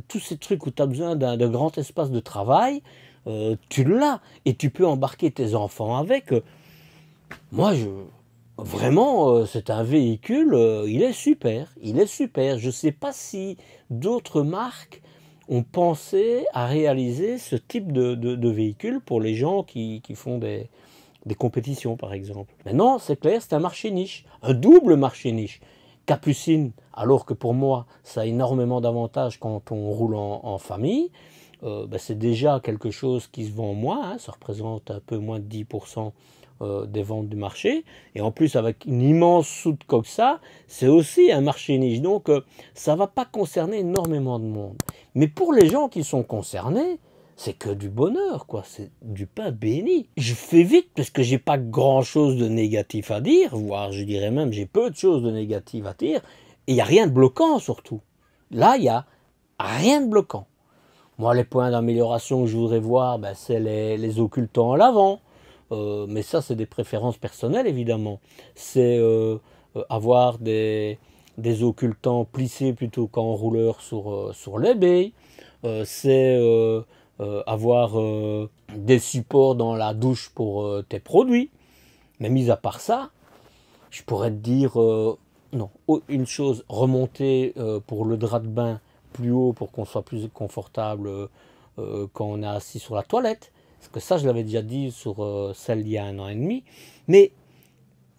tous ces trucs où tu as besoin d'un grand espace de travail, tu l'as et tu peux embarquer tes enfants avec. Moi, vraiment, c'est un véhicule, il est super, il est super. Je ne sais pas si d'autres marques ont pensé à réaliser ce type de véhicule pour les gens qui font des compétitions, par exemple. Mais non, c'est clair, c'est un marché niche, un double marché niche. Capucine, alors que pour moi, ça a énormément d'avantages quand on roule en famille. c'est déjà quelque chose qui se vend moins, hein, ça représente un peu moins de 10% des ventes du marché, et en plus avec une immense soude comme ça, c'est aussi un marché niche, donc ça ne va pas concerner énormément de monde. Mais pour les gens qui sont concernés, c'est que du bonheur, quoi, c'est du pain béni. Je fais vite parce que j'ai pas grand chose de négatif à dire, voire je dirais même j'ai peu de choses de négatives à dire, et il n'y a rien de bloquant surtout. Là, il n'y a rien de bloquant. Moi, les points d'amélioration que je voudrais voir, c'est les occultants à l'avant. Mais ça, c'est des préférences personnelles, évidemment. C'est avoir des occultants plissés plutôt qu'enrouleurs sur les baies. C'est avoir des supports dans la douche pour tes produits. Mais mis à part ça, je pourrais te dire, non, une chose, remonter pour le drap de bain plus haut pour qu'on soit plus confortable quand on est assis sur la toilette. Parce que ça, je l'avais déjà dit sur celle d'il y a 1 an et demi. Mais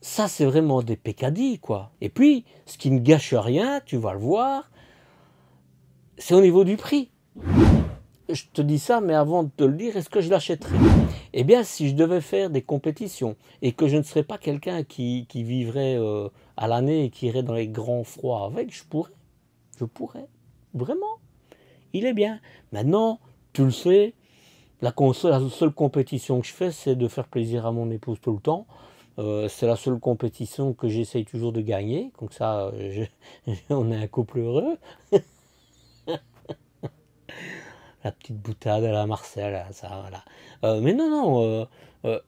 ça, c'est vraiment des pécadilles, quoi. Et puis, ce qui ne gâche rien, tu vas le voir, c'est au niveau du prix. Je te dis ça, mais avant de te le dire, est-ce que je l'achèterais? Eh bien, si je devais faire des compétitions et que je ne serais pas quelqu'un qui vivrait à l'année et qui irait dans les grands froids avec, je pourrais. Vraiment. Il est bien. Maintenant, tu le sais, la seule compétition que je fais, c'est de faire plaisir à mon épouse tout le temps. C'est la seule compétition que j'essaye toujours de gagner. Comme ça, on est un couple heureux. La petite boutade à la Marcel, ça, voilà. Mais non,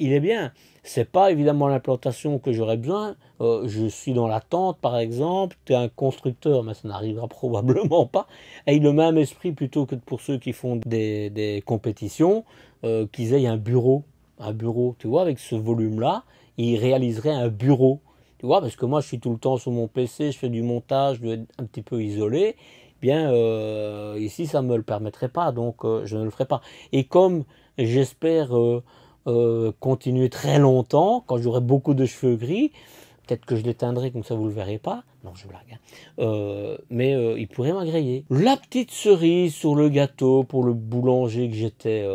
il est bien. C'est pas évidemment l'implantation que j'aurais besoin. Je suis dans l'attente, par exemple. Tu es un constructeur, mais ça n'arrivera probablement pas. Aie le même esprit plutôt que pour ceux qui font des compétitions, qu'ils aient un bureau. Un bureau, tu vois, avec ce volume-là, ils réaliseraient un bureau. Tu vois, parce que moi, je suis tout le temps sur mon PC, je fais du montage, je dois être un petit peu isolé. Bien, ici, ça ne me le permettrait pas, donc je ne le ferai pas. Et comme j'espère continuer très longtemps, quand j'aurai beaucoup de cheveux gris, peut-être que je l'éteindrai, comme ça vous ne le verrez pas. Non, je blague. Mais il pourrait m'agréer. La petite cerise sur le gâteau pour le boulanger que j'étais,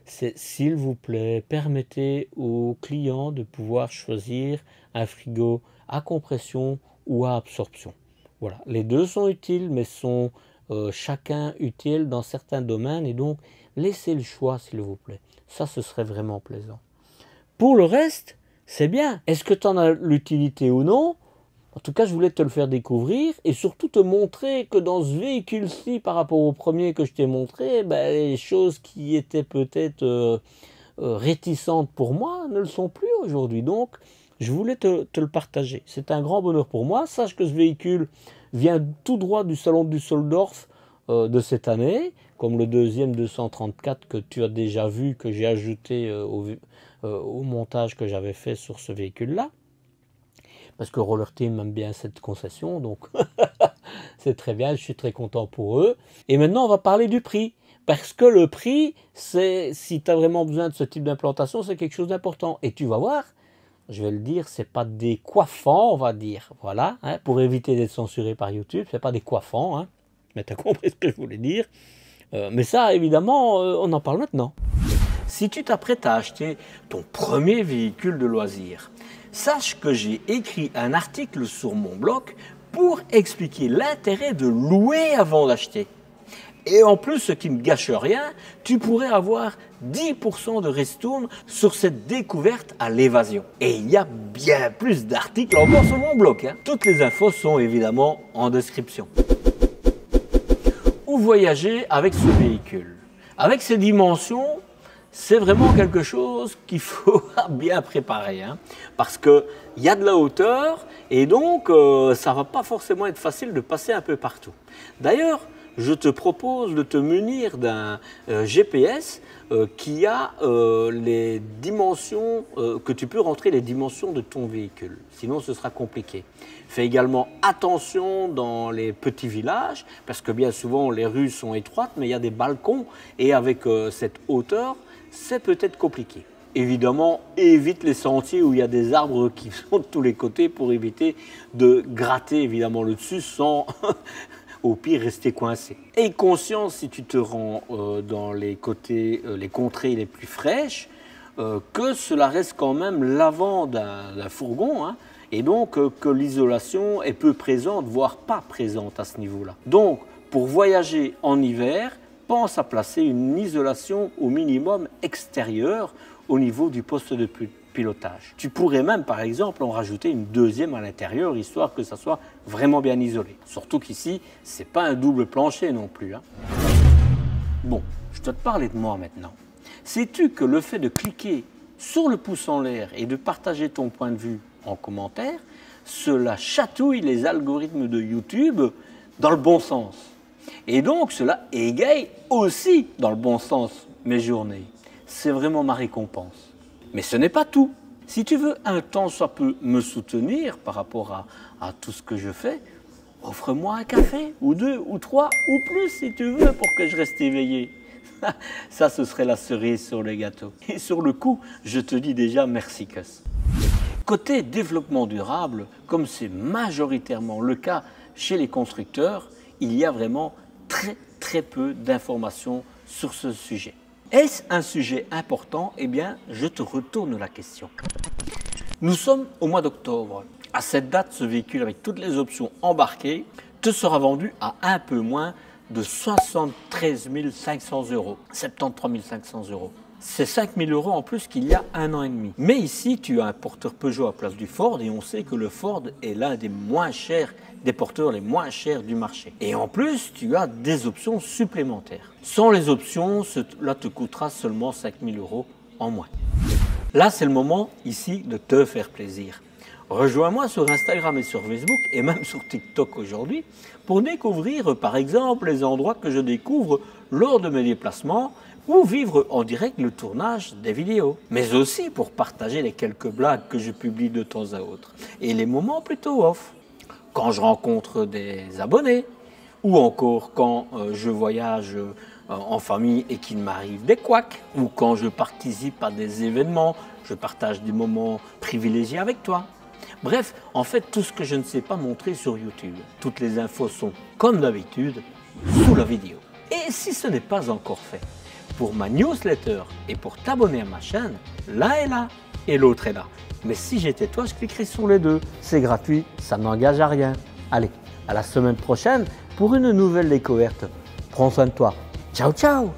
c'est s'il vous plaît, permettez aux clients de pouvoir choisir un frigo à compression ou à absorption. Voilà, les deux sont utiles, mais sont chacun utiles dans certains domaines, et donc laissez le choix, s'il vous plaît. Ça, ce serait vraiment plaisant. Pour le reste, c'est bien. Est-ce que tu en as l'utilité ou non? En tout cas, je voulais te le faire découvrir et surtout te montrer que dans ce véhicule-ci, par rapport au premier que je t'ai montré, les choses qui étaient peut-être réticentes pour moi ne le sont plus aujourd'hui. Donc, je voulais te le partager. C'est un grand bonheur pour moi. Sache que ce véhicule vient tout droit du salon de Düsseldorf de cette année, comme le deuxième 234 que tu as déjà vu, que j'ai ajouté au montage que j'avais fait sur ce véhicule-là. Parce que Roller Team aime bien cette concession, donc c'est très bien, je suis très content pour eux. Et maintenant, on va parler du prix. Parce que le prix, si tu as vraiment besoin de ce type d'implantation, c'est quelque chose d'important. Et tu vas voir, je vais le dire, c'est pas des coiffants, on va dire. Voilà, hein, pour éviter d'être censuré par YouTube, c'est pas des coiffants. Hein, mais tu as compris ce que je voulais dire. Mais ça, évidemment, on en parle maintenant. Si tu t'apprêtes à acheter ton premier véhicule de loisir, sache que j'ai écrit un article sur mon blog pour expliquer l'intérêt de louer avant d'acheter. Et en plus, ce qui ne gâche rien, tu pourrais avoir 10% de ristourne sur cette découverte à l'évasion. Et il y a bien plus d'articles encore sur mon blog. Hein. Toutes les infos sont évidemment en description. Où voyager avec ce véhicule? Avec ces dimensions, c'est vraiment quelque chose qu'il faut bien préparer. Hein, parce qu'il y a de la hauteur et donc ça ne va pas forcément être facile de passer un peu partout. D'ailleurs, je te propose de te munir d'un GPS qui a les dimensions, que tu peux rentrer les dimensions de ton véhicule. Sinon, ce sera compliqué. Fais également attention dans les petits villages, parce que bien souvent, les rues sont étroites, mais il y a des balcons, et avec cette hauteur, c'est peut-être compliqué. Évidemment, évite les sentiers où il y a des arbres qui sont de tous les côtés pour éviter de gratter évidemment le dessus sans... Au pire, rester coincé. Aie conscience, si tu te rends dans les contrées les plus fraîches, que cela reste quand même l'avant d'un fourgon, hein, et donc que l'isolation est peu présente, voire pas présente à ce niveau-là. Donc, pour voyager en hiver, pense à placer une isolation au minimum extérieure au niveau du poste de pilotage. Tu pourrais même, par exemple, en rajouter une deuxième à l'intérieur, histoire que ça soit vraiment bien isolé. Surtout qu'ici, c'est pas un double plancher non plus, hein. Bon, je dois te parler de moi maintenant. Sais-tu que le fait de cliquer sur le pouce en l'air et de partager ton point de vue en commentaire, cela chatouille les algorithmes de YouTube dans le bon sens. Et donc, cela égaye aussi dans le bon sens mes journées. C'est vraiment ma récompense. Mais ce n'est pas tout. Si tu veux un tant soit peu me soutenir par rapport à tout ce que je fais, offre-moi un café, ou deux, ou trois, ou plus si tu veux, pour que je reste éveillé. Ça, ce serait la cerise sur le gâteau. Et sur le coup, je te dis déjà merci Cus. Côté développement durable, comme c'est majoritairement le cas chez les constructeurs, il y a vraiment très peu d'informations sur ce sujet. Est-ce un sujet important? Eh bien, je te retourne la question. Nous sommes au mois d'octobre. À cette date, ce véhicule avec toutes les options embarquées te sera vendu à un peu moins de 73 500 €, 73 500 €. C'est 5 000 € en plus qu'il y a un an et demi. Mais ici, tu as un porteur Peugeot à place du Ford et on sait que le Ford est l'un des moins chers, des porteurs les moins chers du marché. Et en plus, tu as des options supplémentaires. Sans les options, cela te coûtera seulement 5 000 € en moins. Là, c'est le moment ici de te faire plaisir. Rejoins-moi sur Instagram et sur Facebook et même sur TikTok aujourd'hui pour découvrir par exemple les endroits que je découvre lors de mes déplacements ou vivre en direct le tournage des vidéos. Mais aussi pour partager les quelques blagues que je publie de temps à autre et les moments plutôt off. Quand je rencontre des abonnés ou encore quand je voyage en famille et qu'il m'arrive des couacs ou quand je participe à des événements, je partage des moments privilégiés avec toi. Bref, en fait, tout ce que je ne sais pas montrer sur YouTube. Toutes les infos sont, comme d'habitude, sous la vidéo. Et si ce n'est pas encore fait, pour ma newsletter et pour t'abonner à ma chaîne, l'un est là et l'autre est là. Mais si j'étais toi, je cliquerais sur les deux. C'est gratuit, ça n'engage à rien. Allez, à la semaine prochaine pour une nouvelle découverte. Prends soin de toi. Ciao, ciao!